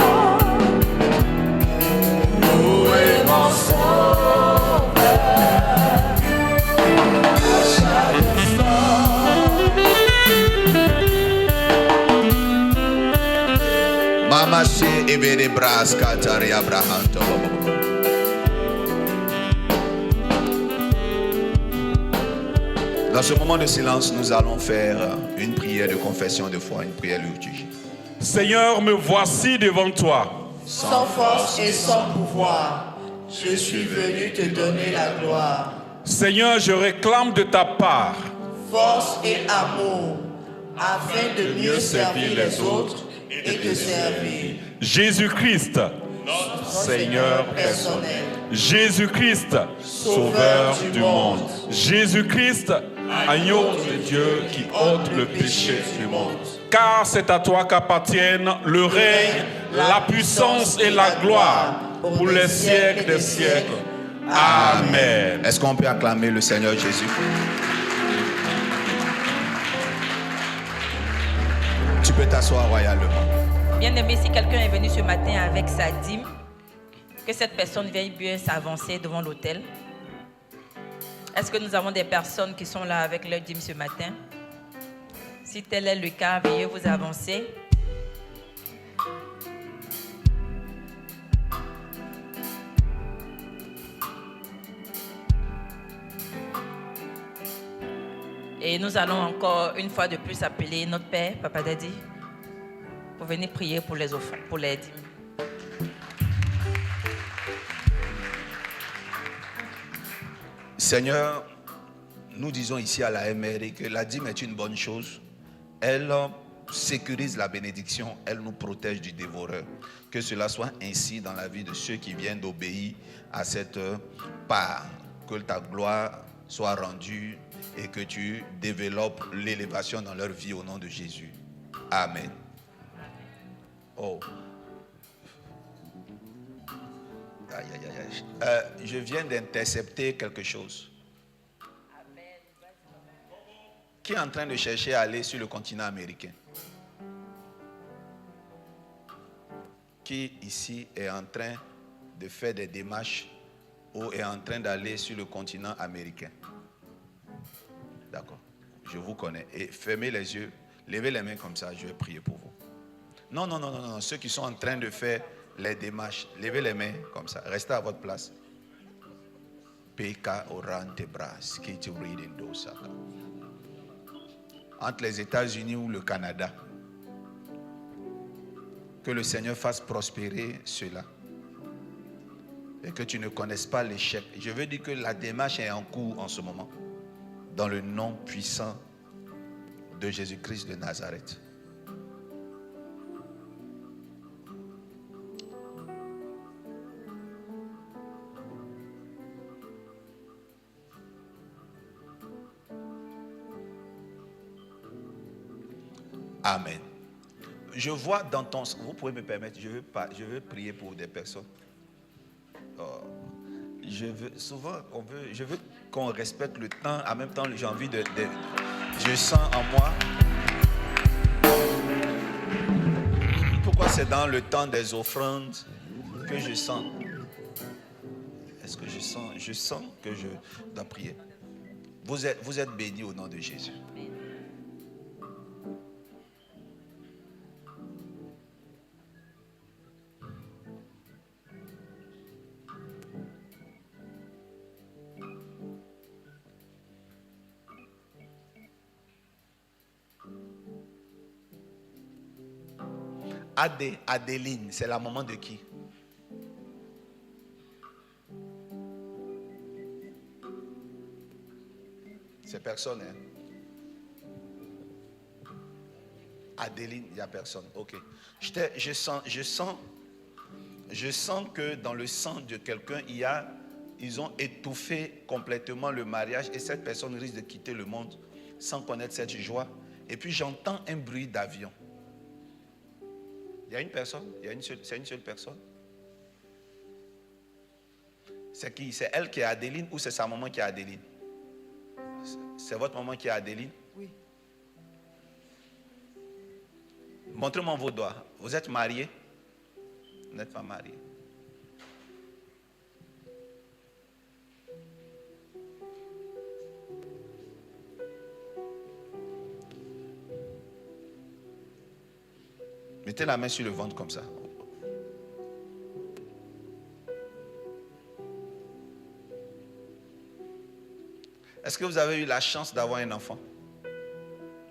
Louer mon sauveur à chaque instant. Mama se ebere bras katari abrahanto. Dans ce moment de silence, nous allons faire une prière de confession de foi, une prière liturgique. Seigneur, me voici devant toi. Sans force et sans pouvoir, je suis venu te donner la gloire. Seigneur, je réclame de ta part Force et amour, afin de mieux servir les autres et te servir. Jésus-Christ, Seigneur personnel. Jésus-Christ, Sauveur du monde. Jésus-Christ, agneau de Dieu qui ôte le péché du monde. Car c'est à toi qu'appartiennent le règne, la puissance et la gloire pour les siècles des siècles. Amen. Est-ce qu'on peut acclamer le Seigneur Jésus? Tu peux t'asseoir royalement. Bien-aimé, si quelqu'un est venu ce matin avec sa dîme, que cette personne veuille bien s'avancer devant l'autel. Est-ce que nous avons des personnes qui sont là avec leur dîme ce matin? Si tel est le cas, veuillez vous avancer. Et nous allons encore une fois de plus appeler notre Père, Papa Daddy, pour venir prier pour les offrandes, pour les dîmes. Seigneur, nous disons ici à la MRI que la dîme est une bonne chose. Elle sécurise la bénédiction, elle nous protège du dévoreur. Que cela soit ainsi dans la vie de ceux qui viennent d'obéir à cette part. Que ta gloire soit rendue et que tu développes l'élévation dans leur vie au nom de Jésus. Amen. Oh. Aïe, aïe, aïe. Je viens d'intercepter quelque chose. Qui est en train de chercher à aller sur le continent américain? Qui ici est en train de faire des démarches ou est en train d'aller sur le continent américain? D'accord, je vous connais. Et fermez les yeux, levez les mains comme ça, je vais prier pour vous. Non, non, non, non, non. Ceux qui sont en train de faire les démarches, levez les mains comme ça, restez à votre place. Peka orante bras, qui te reading dosaka. Entre les États-Unis ou le Canada. Que le Seigneur fasse prospérer cela. Et que tu ne connaisses pas l'échec. Je veux dire que la démarche est en cours en ce moment. Dans le nom puissant de Jésus-Christ de Nazareth. Amen. Je vois dans ton... Vous pouvez me permettre, je veux prier pour des personnes. Je veux qu'on respecte le temps. En même temps, j'ai envie je sens en moi. Pourquoi c'est dans le temps des offrandes que je sens? Est-ce que je sens? Je sens que je dois prier. Vous êtes bénis au nom de Jésus. Adéline, c'est la maman de qui? C'est personne, hein? Adéline, il n'y a personne. Ok. Je sens Je sens que dans le sang de quelqu'un, ils ont étouffé complètement le mariage et cette personne risque de quitter le monde sans connaître cette joie. Et puis j'entends un bruit d'avion. Il y a une personne, c'est une seule personne. C'est qui? C'est elle qui est Adéline ou c'est sa maman qui est Adéline? C'est votre maman qui est Adéline? Oui. Montrez-moi vos doigts. Vous êtes mariés? Vous n'êtes pas mariés. Mettez la main sur le ventre comme ça. Est-ce que vous avez eu la chance d'avoir un enfant?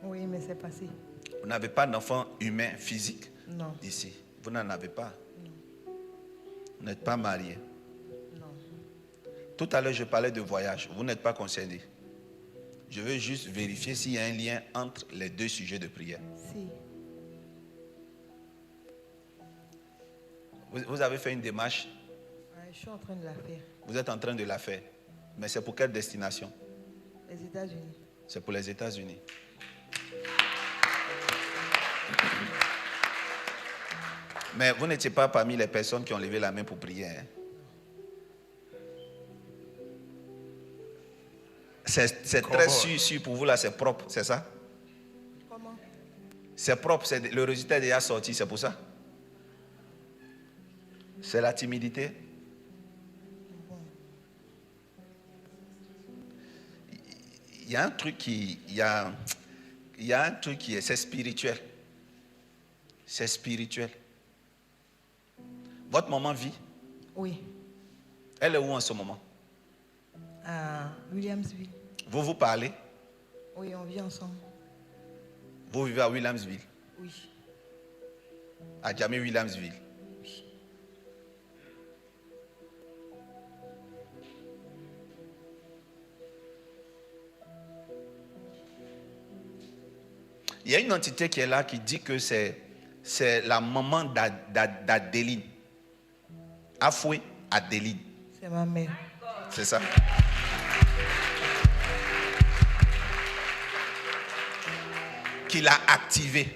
Oui, mais c'est passé. Vous n'avez pas d'enfant humain, physique? Non. Ici. Vous n'en avez pas? Non. Vous n'êtes pas marié? Non. Tout à l'heure, je parlais de voyage. Vous n'êtes pas concerné. Je veux juste vérifier s'il y a un lien entre les deux sujets de prière. Si. Vous avez fait une démarche? Ouais, je suis en train de la faire. Vous êtes en train de la faire. Mais c'est pour quelle destination? Les États-Unis. C'est pour les États-Unis. Mais vous n'étiez pas parmi les personnes qui ont levé la main pour prier. Hein? C'est très sûr pour vous là, c'est propre, c'est ça? Comment? C'est propre, le résultat est déjà sorti, c'est pour ça? C'est la timidité? Il y a un truc c'est spirituel. C'est spirituel. Votre maman vit? Oui. Elle est où en ce moment? À Williamsville. Vous parlez? Oui, on vit ensemble. Vous vivez à Williamsville? Oui. À Jamie Williamsville? Oui. Il y a une entité qui est là qui dit que c'est la maman d'Adéline. Afoué Adéline. C'est ma mère. C'est ça? Qui l'a activé.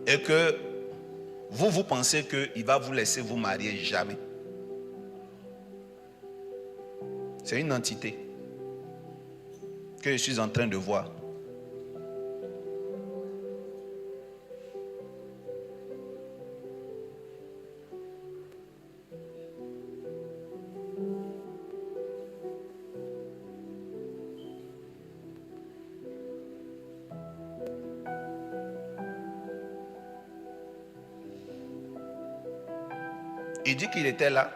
Et que vous pensez qu'il va vous laisser vous marier jamais. C'est une entité que je suis en train de voir. Il dit qu'il était là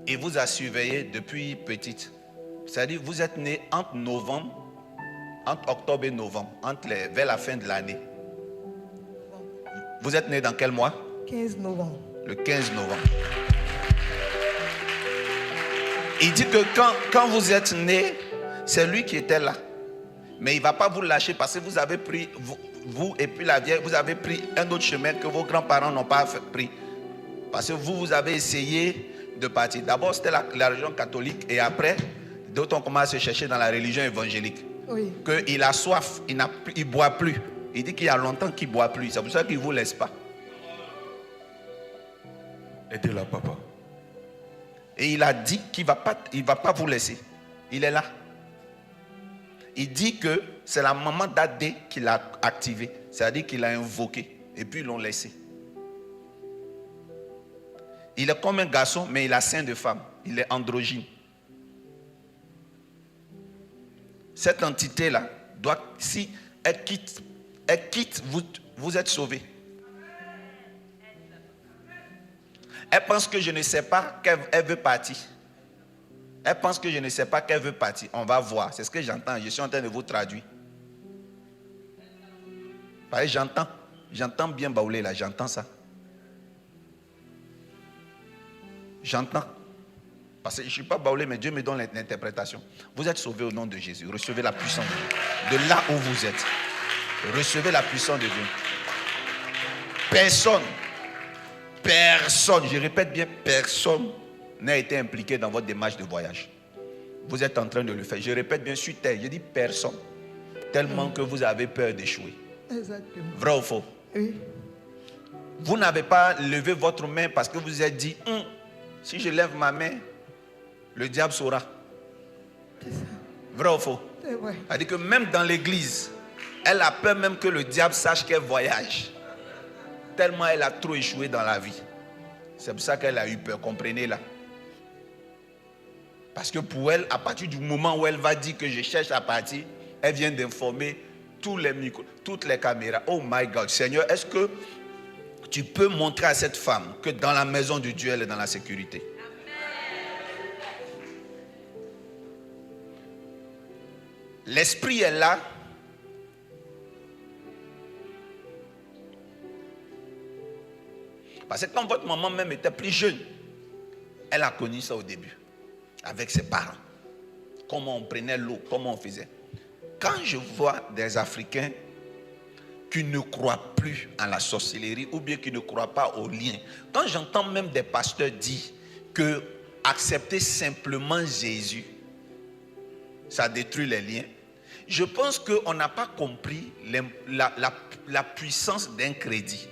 et vous a surveillé depuis petite. C'est-à-dire vous êtes né entre octobre et novembre, vers la fin de l'année. Vous êtes né dans quel mois? 15 novembre. Le 15 novembre. Il dit que quand vous êtes né, c'est lui qui était là. Mais il ne va pas vous lâcher parce que vous avez pris, vous et puis la vieille, vous avez pris un autre chemin que vos grands-parents n'ont pas pris. Parce que vous avez essayé de partir. D'abord, c'était la religion catholique et après, d'autres ont commencé à se chercher dans la religion évangélique. Oui. Qu'il a soif, il ne boit plus. Il dit qu'il y a longtemps qu'il ne boit plus. C'est pour ça qu'il ne vous laisse pas. Aidez-la, papa. Et il a dit qu'il ne va pas vous laisser. Il est là. Il dit que c'est la maman d'Adé qui l'a activé. C'est-à-dire qu'il l'a invoqué. Et puis ils l'ont laissé. Il est comme un garçon, mais il a sein de femme. Il est androgyne. Cette entité-là, si elle quitte, vous êtes sauvés. Elle pense que je ne sais pas qu'elle veut partir. Elle pense que je ne sais pas qu'elle veut partir. On va voir. C'est ce que j'entends. Je suis en train de vous traduire. Pareil, j'entends bien Baoulé là, j'entends ça. J'entends. Parce que je ne suis pas Baoulé, mais Dieu me donne l'interprétation. Vous êtes sauvés au nom de Jésus. Recevez la puissance de Dieu. De là où vous êtes. Recevez la puissance de Dieu. personne, je répète bien, personne n'a été impliqué dans votre démarche de voyage. Vous êtes en train de le faire. Je répète bien sur terre, je dis personne. Tellement que vous avez peur d'échouer. Exactement. Vrai ou faux? Oui. Vous n'avez pas levé votre main parce que vous vous êtes dit, si je lève ma main, le diable saura. C'est ça. Vrai ou faux? C'est vrai. C'est-à-dire que même dans l'église, elle a peur même que le diable sache qu'elle voyage. Tellement elle a trop échoué dans la vie. C'est pour ça qu'elle a eu peur, comprenez-la. Parce que pour elle, à partir du moment où elle va dire que je cherche à partir, elle vient d'informer tous les micros, toutes les caméras. Oh my God, Seigneur, est-ce que tu peux montrer à cette femme que dans la maison de Dieu, elle est dans la sécurité? L'esprit est là. Parce que quand votre maman même était plus jeune, elle a connu ça au début, avec ses parents. Comment on prenait l'eau, comment on faisait. Quand je vois des Africains qui ne croient plus en la sorcellerie ou bien qui ne croient pas aux liens, quand j'entends même des pasteurs dire que accepter simplement Jésus, ça détruit les liens, je pense qu'on n'a pas compris la puissance d'un crédit.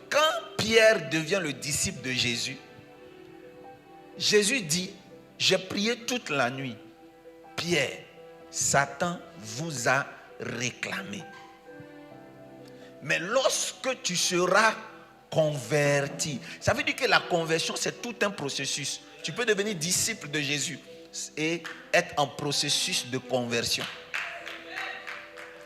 Quand Pierre devient le disciple de Jésus, Jésus dit, j'ai prié toute la nuit. Pierre, Satan vous a réclamé. Mais lorsque tu seras converti, ça veut dire que la conversion, c'est tout un processus. Tu peux devenir disciple de Jésus et être en processus de conversion.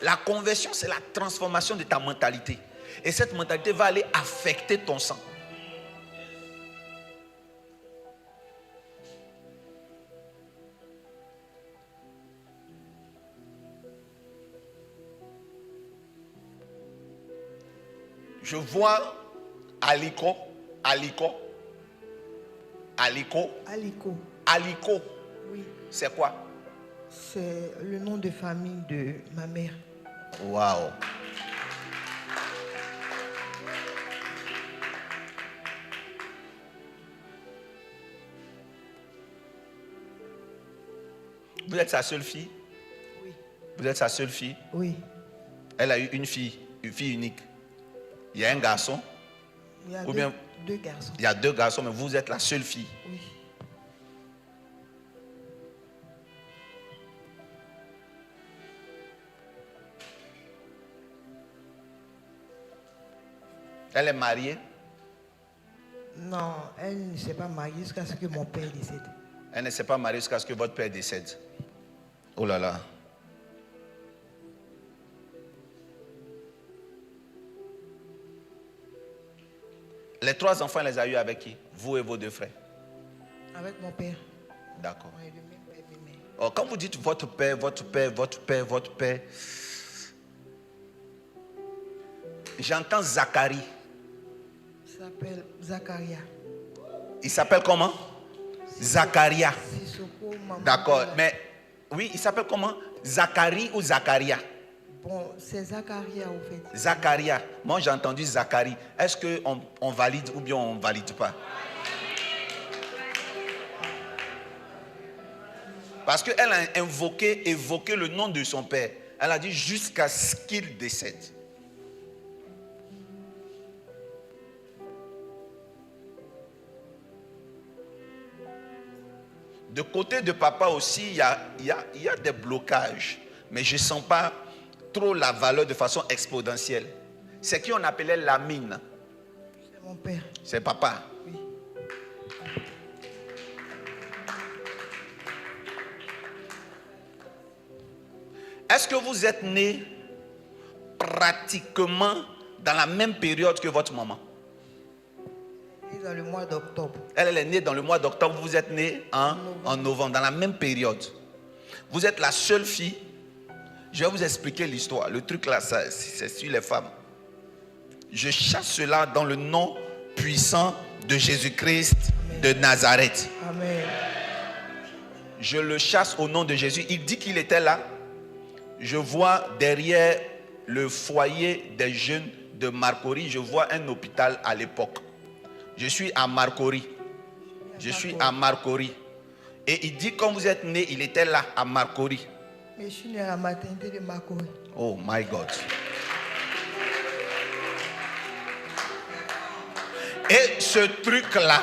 La conversion, c'est la transformation de ta mentalité. Et cette mentalité va aller affecter ton sang. Je vois Aliko. Oui. C'est quoi? C'est le nom de famille de ma mère. Waouh. Vous êtes sa seule fille? Oui. Vous êtes sa seule fille? Oui. Elle a eu une fille unique. Il y a un garçon? Il y a Ou bien deux garçons. il y a deux garçons, mais vous êtes la seule fille. Oui. Elle est mariée? Non, elle ne s'est pas mariée jusqu'à ce que mon père décède. Elle ne s'est pas mariée jusqu'à ce que votre père décède. Oh là là. Les trois enfants, elle les a eus avec qui? Vous et vos deux frères? Avec mon père. D'accord. On est le même père, même mère. Oh, quand vous dites votre père, j'entends Zacharie. Il s'appelle Zacharia. Il s'appelle comment? Zacharia. Sissoko, maman. D'accord. Mais oui, il s'appelle comment? Zacharie ou Zacharia? Bon, c'est Zacharia au fait. Zacharia. Moi, j'ai entendu Zacharie. Est-ce qu'on valide ou bien on ne valide pas? Parce qu'elle a évoqué le nom de son père. Elle a dit jusqu'à ce qu'il décède. De côté de papa aussi, il y a des blocages. Mais je ne sens pas trop la valeur de façon exponentielle. C'est qui on appelait Lamine? C'est mon père. C'est papa. Oui. Est-ce que vous êtes né pratiquement dans la même période que votre maman? Et dans le mois d'octobre. Elle est née dans le mois d'octobre, vous êtes né en novembre, dans la même période. Vous êtes la seule fille. Je vais vous expliquer l'histoire. Le truc là, c'est sur les femmes. Je chasse cela dans le nom puissant de Jésus-Christ de Nazareth. Amen. Je le chasse au nom de Jésus. Il dit qu'il était là. Je vois derrière le foyer des jeunes de Marcory. Je vois un hôpital à l'époque. Je suis à Marcory. Et il dit, quand vous êtes né, il était là, à Marcory. Mais je suis né à la maternité de Marcory. Oh my God. Et ce truc-là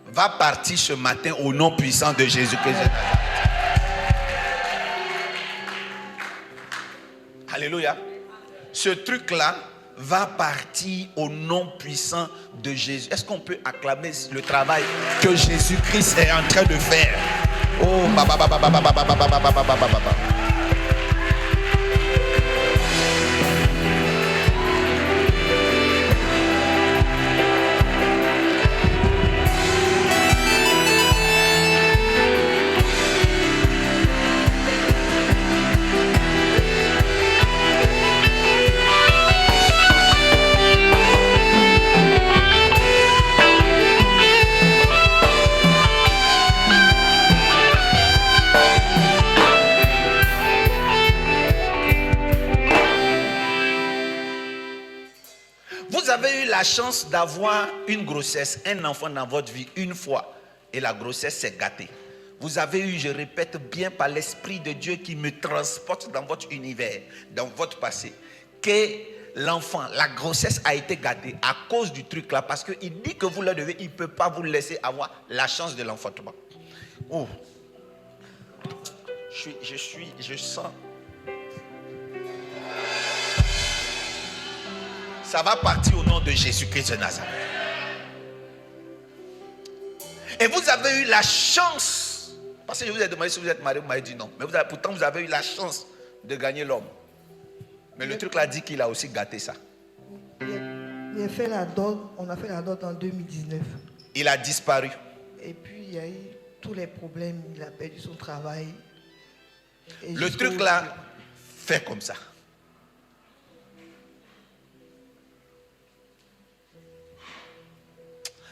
va partir ce matin au nom puissant de Jésus-Christ. Alléluia. Ce truc-là va partir au nom puissant de Jésus. Est-ce qu'on peut acclamer le travail que Jésus-Christ est en train de faire? Oh, Vous avez eu la chance d'avoir une grossesse, un enfant dans votre vie une fois, et la grossesse s'est gâtée. Vous avez eu, je répète bien par l'Esprit de Dieu qui me transporte dans votre univers, dans votre passé, que l'enfant, la grossesse a été gâtée à cause du truc là, parce qu'il dit que vous le devez, il ne peut pas vous laisser avoir la chance de l'enfantement. Oh, je sens. Ça va partir au nom de Jésus-Christ de Nazareth. Et vous avez eu la chance, parce que je vous ai demandé si vous êtes marié, vous m'avez dit non. Mais pourtant vous avez eu la chance de gagner l'homme. Mais le truc là dit qu'il a aussi gâté ça. Il a fait la dot, on a fait la dot en 2019. Il a disparu. Et puis il y a eu tous les problèmes, il a perdu son travail. Et le truc là fait comme ça.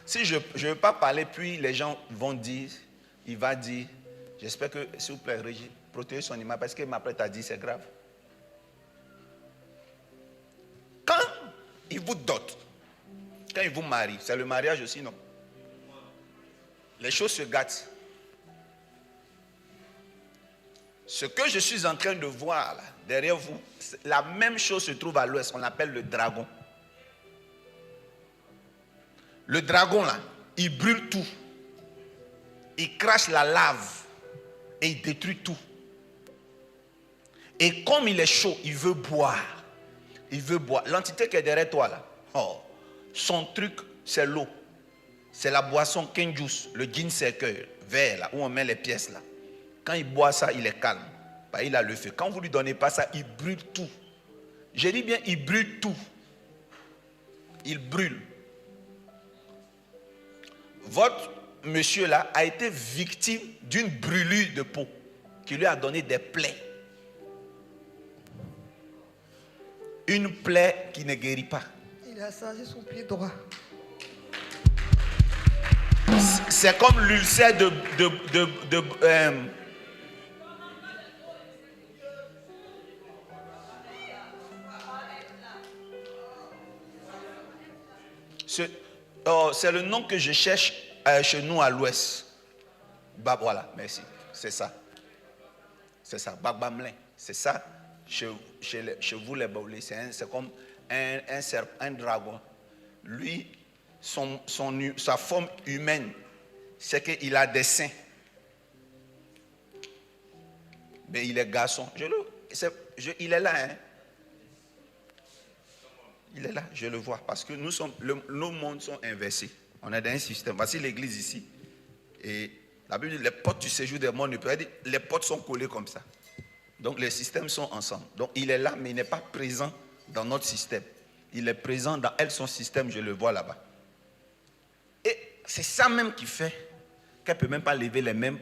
Si je ne veux pas parler, puis les gens vont dire, il va dire, j'espère que, s'il vous plaît, Régis, protégez son image, parce qu'il m'apprête à dire, c'est grave. Quand il vous dote, quand il vous marie, c'est le mariage aussi, non? Les choses se gâtent. Ce que je suis en train de voir là, derrière vous, la même chose se trouve à l'ouest, on l'appelle le dragon. Le dragon là, il brûle tout. Il crache la lave et il détruit tout. Et comme il est chaud, il veut boire. Il veut boire. L'entité qui est derrière toi là, oh, son truc c'est l'eau. C'est la boisson cane juice, le gin cercueil, vert là, où on met les pièces là. Quand il boit ça, il est calme. Bah, il a le feu. Quand vous ne lui donnez pas ça, il brûle tout. Je dis bien, il brûle tout. Il brûle. Votre monsieur là a été victime d'une brûlure de peau qui lui a donné des plaies. Une plaie qui ne guérit pas. Il a changé son pied droit. C'est comme l'ulcère c'est le nom que je cherche chez nous à l'ouest. Bah voilà, merci. C'est ça. C'est ça, Bagbamlin. C'est ça, chez vous les Baoulés. C'est comme un dragon. Lui, sa forme humaine, c'est qu'il a des seins. Mais il est garçon. Il est là, hein. Il est là, je le vois. Parce que nos mondes sont inversés. On est dans un système. Voici l'église ici. Et la Bible dit, les portes du séjour des morts ne peuvent pas dire, les portes sont collées comme ça. Donc les systèmes sont ensemble. Donc il est là, mais il n'est pas présent dans notre système. Il est présent dans son système, je le vois là-bas. Et c'est ça même qui fait qu'elle ne peut même pas lever les mains.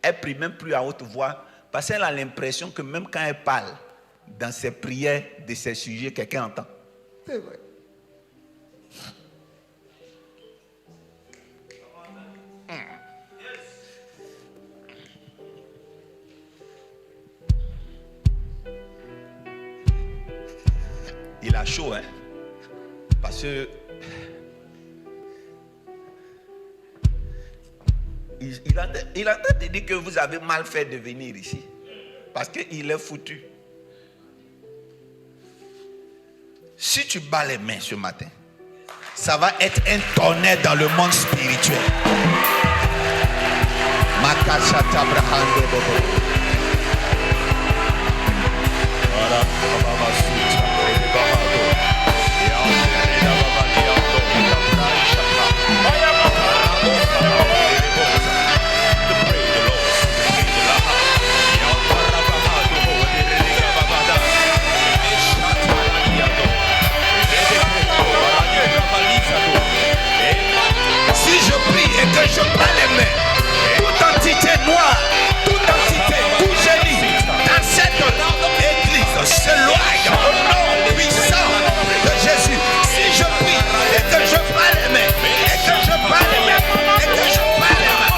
Elle prie même plus à haute voix. Parce qu'elle a l'impression que même quand elle parle, dans ses prières de ses sujets, quelqu'un entend. C'est vrai. Il a chaud, hein? Parce que il est en train de dire que vous avez mal fait de venir ici. Parce qu'il est foutu. Si tu bats les mains ce matin, ça va être un tonnerre dans le monde spirituel. Makashata Brahando Bobo. Si je prie et que je bats les mains, toute entité noire, toute entité, tout génie dans cette église s'éloigne au nom puissant de Jésus. Si je prie et que je bats les mains, et que je bats les mains, et que je bats les mains.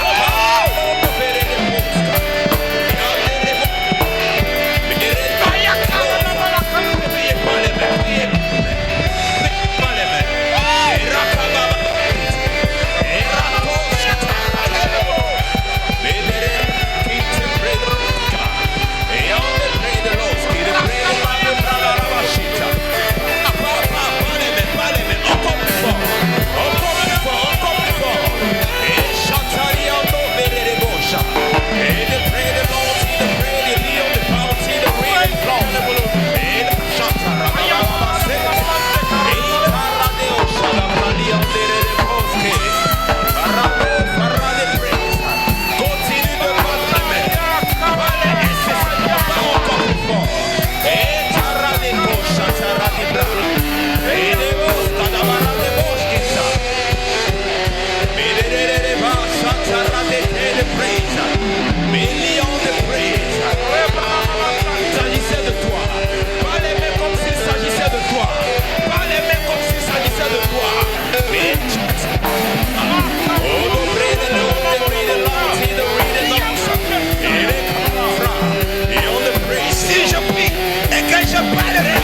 Si je prie et que je parlerai,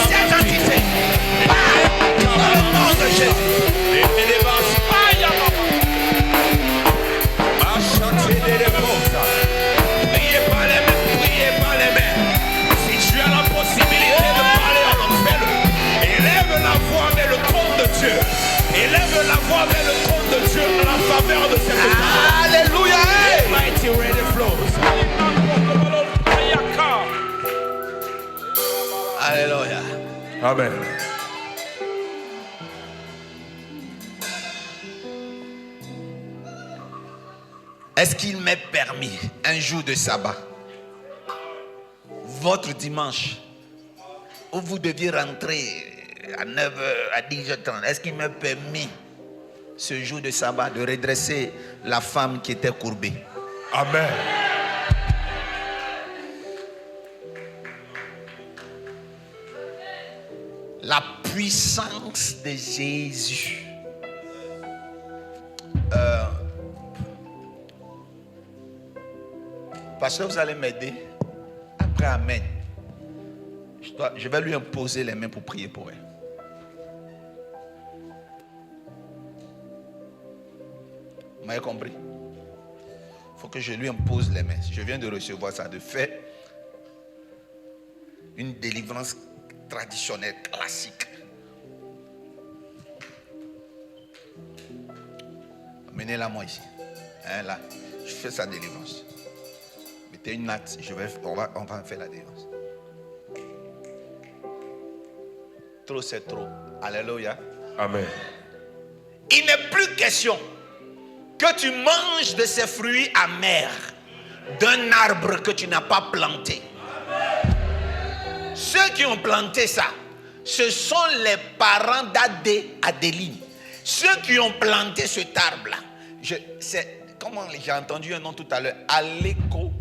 cette entité part dans le nom de Jésus. Priez pas les mains, priez pas les mains. Si tu as la possibilité de parler en langue, fais-le. Élève la voix vers le trône de Dieu. Élève la voix vers le trône de Dieu en la faveur de cette parole. Alléluia. Mighty rain flows. Alléluia. Amen. Est-ce qu'il m'est permis un jour de sabbat, votre dimanche, où vous deviez rentrer à 9h, à 10h30, est-ce qu'il m'est permis ce jour de sabbat de redresser la femme qui était courbée? Amen. La puissance de Jésus. Parce que vous allez m'aider. Après Amen, je vais lui imposer les mains pour prier pour elle. Vous m'avez compris? Il faut que je lui impose les mains. Je viens de recevoir ça, de fait une délivrance traditionnelle, classique. Amenez-la moi ici. Hein, là, je fais sa délivrance. Mettez une natte, on va faire la délivrance. Trop c'est trop. Alléluia. Amen. Il n'est plus question que tu manges de ces fruits amers d'un arbre que tu n'as pas planté. Ceux qui ont planté ça, ce sont les parents d'Adéline. Ceux qui ont planté cet arbre-là, comment j'ai entendu un nom tout à l'heure, Aliko.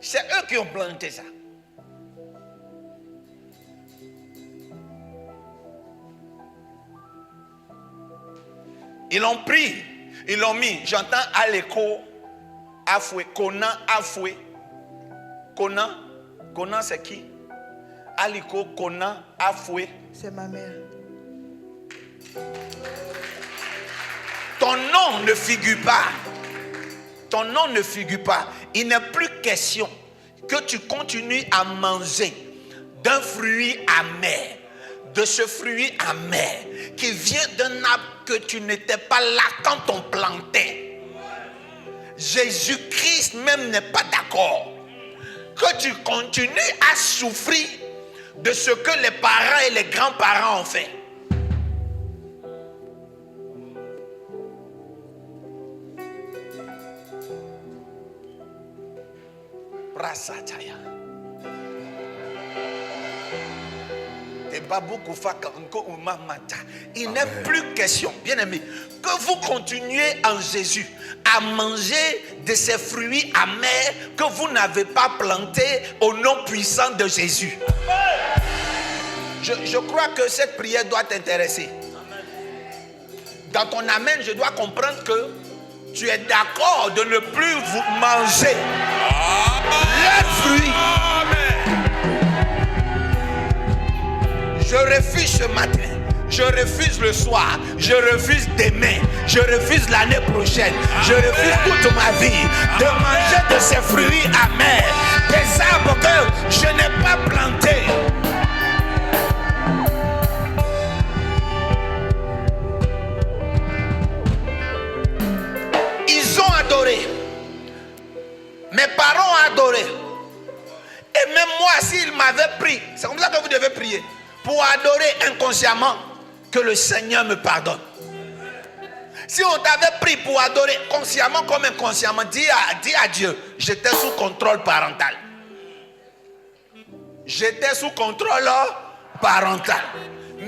C'est eux qui ont planté ça. Ils l'ont pris, ils l'ont mis. J'entends Aliko, Afoué, Conan, Afoué. Conan c'est qui? Aliko Kona Afoué. C'est ma mère. Ton nom ne figure pas. Ton nom ne figure pas. Il n'est plus question que tu continues à manger d'un fruit amer. De ce fruit amer qui vient d'un arbre que tu n'étais pas là quand on plantait. Jésus-Christ même n'est pas d'accord. Que tu continues à souffrir de ce que les parents et les grands-parents ont fait. Rasataya. Il n'est plus question, bien aimé, que vous continuez en Jésus à manger de ces fruits amers que vous n'avez pas plantés au nom puissant de Jésus. Je crois que cette prière doit t'intéresser. Dans ton amen, je dois comprendre que tu es d'accord de ne plus vous manger leurs fruits. Je refuse ce matin, je refuse le soir, je refuse demain, je refuse l'année prochaine, je refuse toute ma vie de manger de ces fruits amers, des arbres que je n'ai pas plantés. Ils ont adoré, mes parents ont adoré, et même moi s'ils m'avaient pris, c'est comme ça que vous devez prier. Pour adorer inconsciemment, que le Seigneur me pardonne. Si on t'avait pris pour adorer consciemment comme inconsciemment, dis à Dieu, j'étais sous contrôle parental. J'étais sous contrôle parental.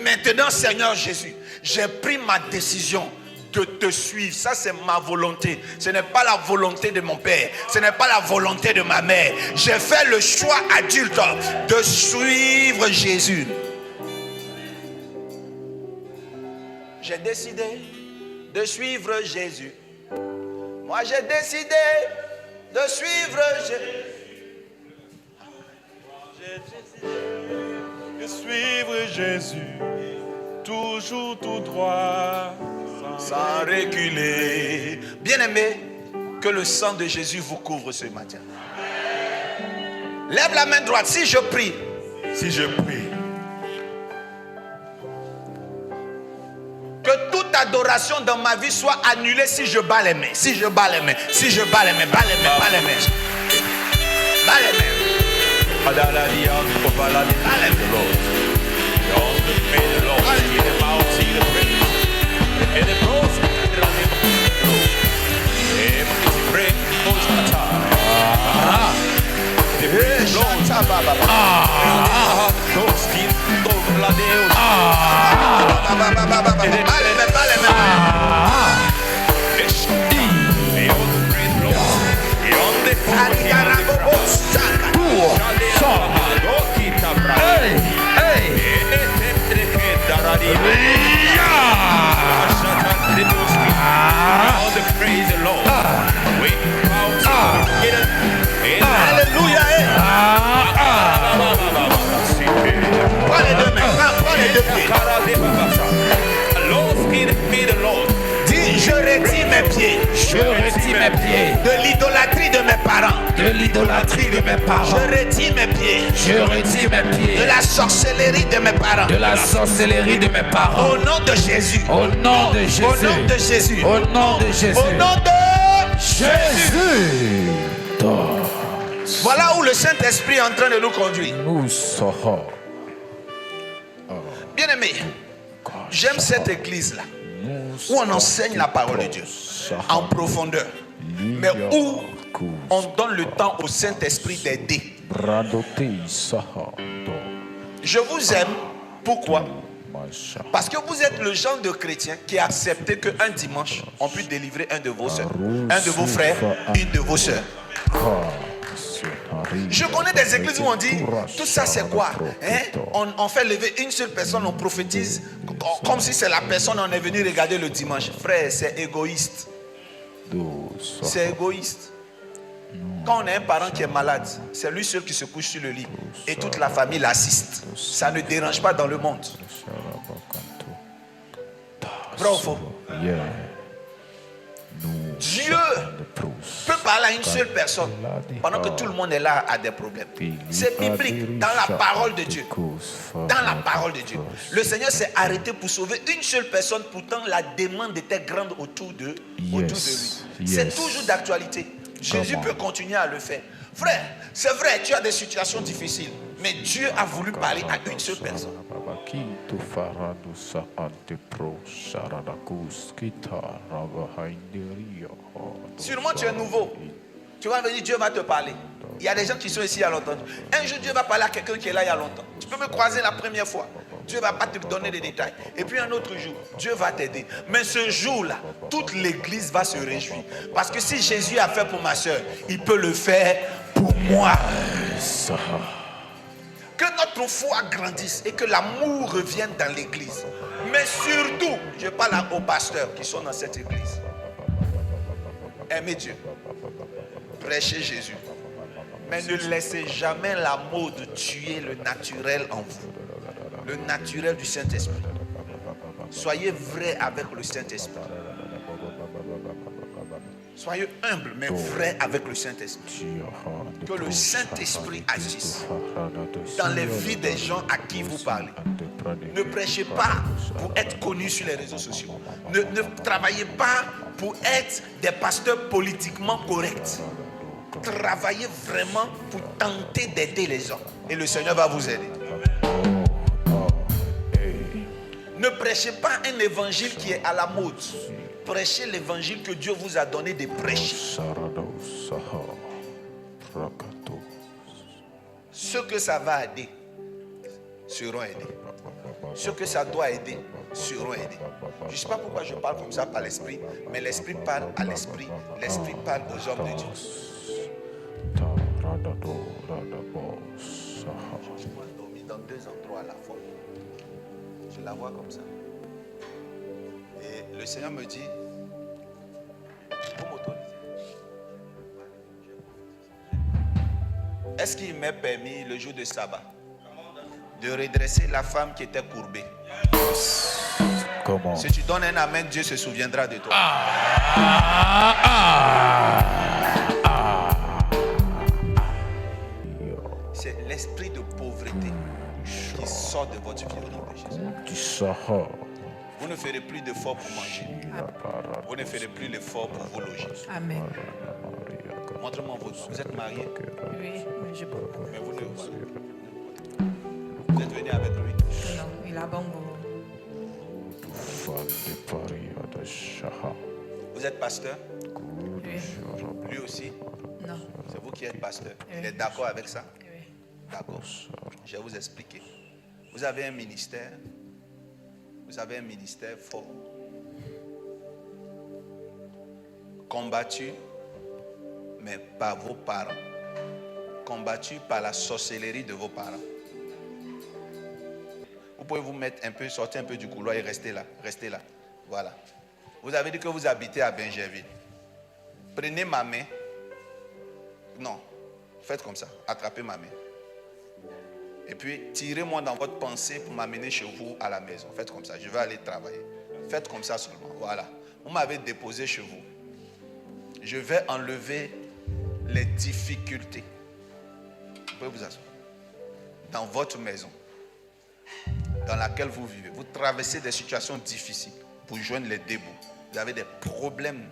Maintenant, Seigneur Jésus, j'ai pris ma décision de te suivre. Ça, c'est ma volonté. Ce n'est pas la volonté de mon père. Ce n'est pas la volonté de ma mère. J'ai fait le choix adulte de suivre Jésus. J'ai décidé de suivre Jésus. Moi, j'ai décidé de suivre Jésus. J'ai décidé de suivre Jésus, toujours tout droit, sans reculer. Bien-aimé, que le sang de Jésus vous couvre ce matin. Lève la main droite. Si je prie, que toute adoration dans ma vie soit annulée si je bats les mains. Si je bats les mains. Si je bats les mains. Bats les mains. Bats les mains. Bats les mains. Dis, je retire mes pieds. Je retire mes pieds De l'idolâtrie de mes parents. de l'idolâtrie de mes parents. Je retire mes pieds. Je retire mes pieds De la sorcellerie de mes parents. de la sorcellerie de mes parents. Au nom de Jésus. Au nom de Jésus. Au nom de Jésus. Au nom de Jésus. Au nom de Jésus. Voilà où le Saint-Esprit est en train de nous conduire. Nous serons. Bien-aimé, j'aime cette église-là, où on enseigne la parole de Dieu en profondeur, mais où on donne le temps au Saint-Esprit d'aider. Je vous aime. Pourquoi? Parce que vous êtes le genre de chrétien qui a accepté qu'un dimanche, on puisse délivrer un de vos soeurs, un de vos frères, une de vos soeurs. Je connais des églises où on dit, tout ça c'est quoi, hein? On fait lever une seule personne, on prophétise, comme si c'est la personne on est venu regarder le dimanche. Frère, c'est égoïste. C'est égoïste. Quand on a un parent qui est malade, c'est lui seul qui se couche sur le lit et toute la famille l'assiste. Ça ne dérange pas dans le monde. Vrai ou faux? Dieu peut parler à une seule personne pendant que tout le monde est là à des problèmes. C'est biblique dans la parole de Dieu. Dans la parole de Dieu. Le Seigneur s'est arrêté pour sauver une seule personne, pourtant la demande était grande autour de lui. C'est toujours d'actualité. Jésus peut continuer à le faire. Frère, c'est vrai, tu as des situations difficiles, mais Dieu a voulu parler à une seule personne. Sûrement tu es nouveau. Tu vas venir, Dieu va te parler. Il y a des gens qui sont ici il y a longtemps. Un jour, Dieu va parler à quelqu'un qui est là il y a longtemps. Tu peux me croiser la première fois. Dieu ne va pas te donner des détails. Et puis un autre jour, Dieu va t'aider. Mais ce jour-là, toute l'église va se réjouir. Parce que si Jésus a fait pour ma soeur, il peut le faire pour moi. Que notre foi grandisse et que l'amour revienne dans l'église. Mais surtout, je parle aux pasteurs qui sont dans cette église. Aimez Dieu. Prêchez Jésus. Mais ne laissez jamais la mode tuer le naturel en vous. Le naturel du Saint-Esprit. Soyez vrai avec le Saint-Esprit. Soyez humble mais vrai avec le Saint-Esprit. Que le Saint-Esprit agisse dans les vies des gens à qui vous parlez. Ne prêchez pas pour être connus sur les réseaux sociaux. Ne travaillez pas pour être des pasteurs politiquement corrects. Travaillez vraiment pour tenter d'aider les gens. Et le Seigneur va vous aider. Ne prêchez pas un évangile qui est à la mode. Prêchez l'évangile que Dieu vous a donné de prêcher. Ceux que ça va aider seront aidés. Ceux que ça doit aider seront aidés. Je ne sais pas pourquoi je parle comme ça par l'esprit, mais l'esprit parle à l'esprit. L'esprit parle aux hommes de Dieu. Je vais dormir dans deux endroits à la fois. Je la vois comme ça. Et le Seigneur me dit, vous m'autorisez? Est-ce qu'il m'est permis le jour de sabbat de redresser la femme qui était courbée? Comment? Si tu donnes un amen, Dieu se souviendra de toi. C'est l'esprit de pauvreté qui sort de votre vie au nom de Jésus. Vous ne ferez plus d'efforts pour manger. Vous ne ferez plus l'effort pour vous loger. Amen. Montre-moi votre nom. Vous êtes marié? Oui, mais je peux. Mais vous ne... Vous êtes venu avec lui? Non, il a bon goût. Vous êtes pasteur? Oui. Lui aussi? Non. C'est vous qui êtes pasteur. Oui. Il est d'accord avec ça? Oui. D'accord. Je vais vous expliquer. Vous avez un ministère. Vous avez un ministère fort. Combattu, mais par vos parents. Combattu par la sorcellerie de vos parents. Vous pouvez vous mettre un peu, sortir un peu du couloir et rester là. Restez là. Voilà. Vous avez dit que vous habitez à Bingerville. Prenez ma main. Non. Faites comme ça. Attrapez ma main. Et puis, tirez-moi dans votre pensée pour m'amener chez vous à la maison. Faites comme ça. Je vais aller travailler. Faites comme ça seulement. Voilà. Vous m'avez déposé chez vous. Je vais enlever les difficultés. Vous pouvez vous asseoir. Dans votre maison, dans laquelle vous vivez. Vous traversez des situations difficiles pour joindre les deux bouts. Vous avez des problèmes.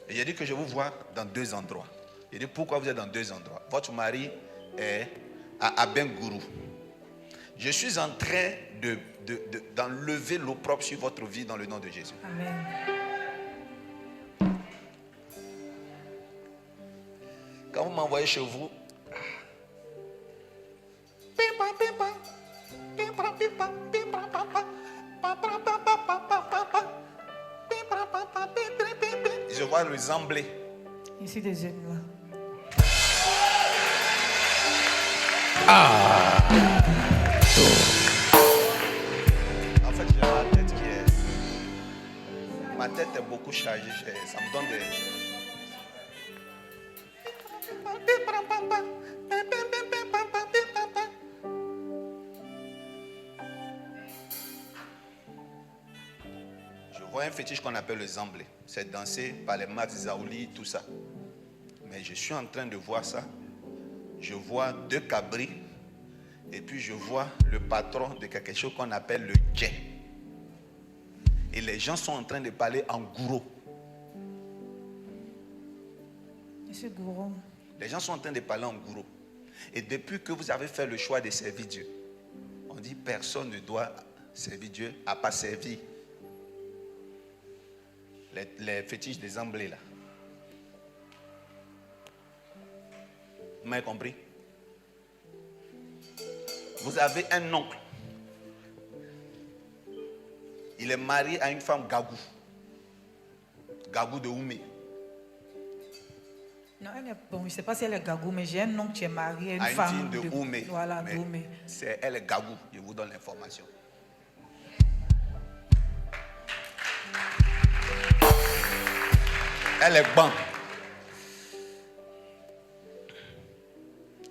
Et j'ai dit que je vous vois dans deux endroits. J'ai dit pourquoi vous êtes dans deux endroits. Votre mari est à Abengourou. Je suis en train d'enlever l'opprobre sur votre vie dans le nom de Jésus. Amen. Quand vous m'envoyez chez vous, je vois le zemblé. Ici des jeunes là. En fait, j'ai ma tête qui est... Ma tête est beaucoup chargée. Ça me donne des... voyez un fétiche qu'on appelle le zamblé. C'est dansé par les Max Zaouli, tout ça. Mais je suis en train de voir ça. Je vois 2 cabris. Et puis je vois le patron de quelque chose qu'on appelle le djé. Et les gens sont en train de parler en gourou. Monsieur Gourou. Les gens sont en train de parler en gourou. Et depuis que vous avez fait le choix de servir Dieu, on dit personne ne doit servir Dieu à pas servir les fétiches des emblées là. Vous m'avez compris? Vous avez un oncle. Il est marié à une femme Gagou. Gagou de Oumé. Non, elle est, bon, je ne sais pas si elle est Gagou, mais j'ai un oncle qui est marié à une À femme fille de Oumé. Voilà, Mais d'Oumé. elle est Gagou. Je vous donne l'information. Elle est ban.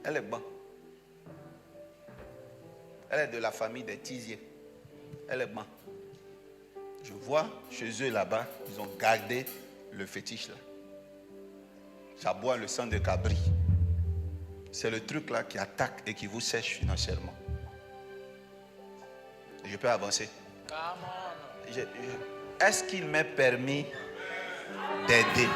Elle est ban. Elle est de la famille des Tiziers. Elle est ban. Je vois chez eux là-bas, ils ont gardé le fétiche là. Ça boit le sang de cabri. C'est le truc là qui attaque et qui vous sèche financièrement. Je peux avancer. Est-ce qu'il m'est permis d'aider?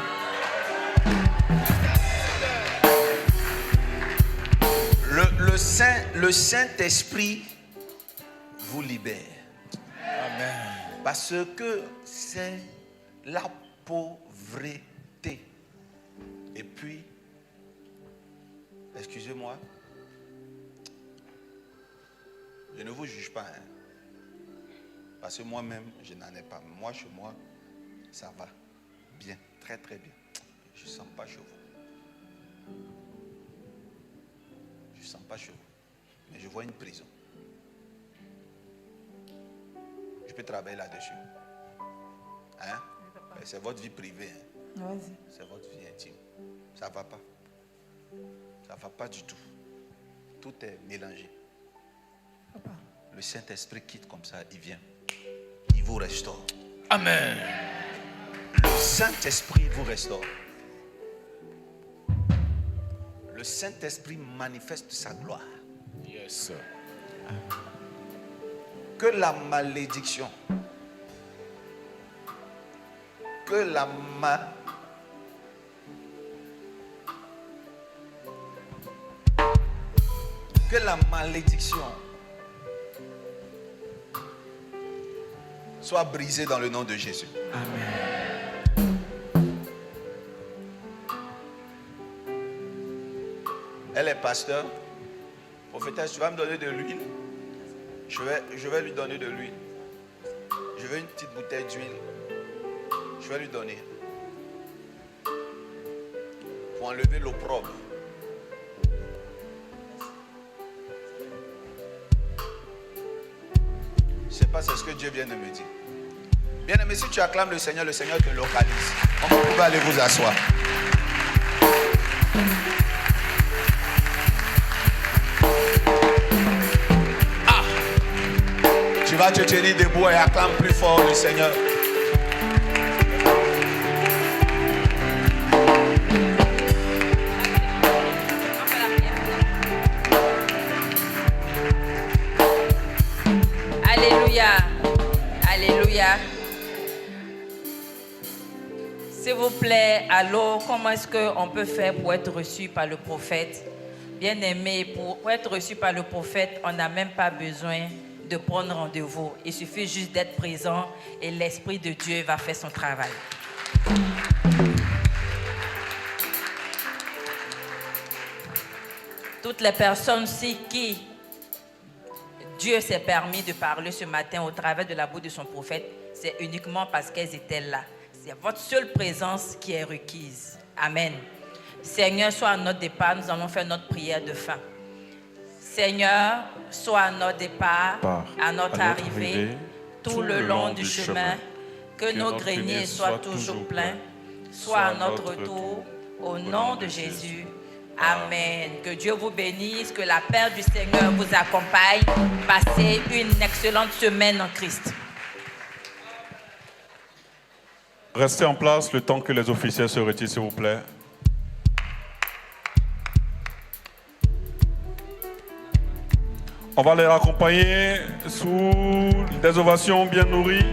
Le Saint-Esprit vous libère. Amen. Parce que c'est la pauvreté. Et puis, excusez-moi, je ne vous juge pas. Hein, parce que moi-même, je n'en ai pas. Moi, chez moi, ça va bien, très très bien. Je ne sens pas chez vous. Je ne sens pas chez vous. Mais je vois une prison. Je peux travailler là-dessus. Hein? C'est votre vie privée. Hein? Vas-y. C'est votre vie intime. Ça ne va pas. Ça ne va pas du tout. Tout est mélangé. Papa. Le Saint-Esprit quitte comme ça, il vient. Il vous restaure. Amen. Le Saint-Esprit vous restaure. Le Saint-Esprit manifeste sa gloire. Yes. Que la malédiction, que la malédiction soit brisée dans le nom de Jésus. Amen. Elle est pasteur. Prophétesse, tu vas me donner de l'huile. Je vais lui donner de l'huile. Je veux une petite bouteille d'huile. Je vais lui donner. Pour enlever l'opprobre. Je ne sais pas, c'est ce que Dieu vient de me dire. Bien aimé, si tu acclames le Seigneur te localise. Vous pouvez aller vous asseoir. Tu vas te tenir debout et acclame plus fort le Seigneur. Alléluia. Alléluia. S'il vous plaît, allô, comment est-ce qu'on peut faire pour être reçu par le prophète? Bien aimé, pour être reçu par le prophète, on n'a même pas besoin de prendre rendez-vous. Il suffit juste d'être présent et l'Esprit de Dieu va faire son travail. Toutes les personnes ici qui Dieu s'est permis de parler ce matin au travers de la bouche de son prophète, c'est uniquement parce qu'elles étaient là. C'est votre seule présence qui est requise. Amen. Seigneur, sois à notre départ, nous allons faire notre prière de fin. Seigneur, sois à notre départ, à notre arrivée, tout le long du chemin, que nos greniers soient toujours pleins, soit à notre retour, au nom de Jésus. Amen. Que Dieu vous bénisse, que la paix du Seigneur vous accompagne. Passez une excellente semaine en Christ. Restez en place le temps que les officiels se retirent, s'il vous plaît. On va les accompagner sous des ovations bien nourries.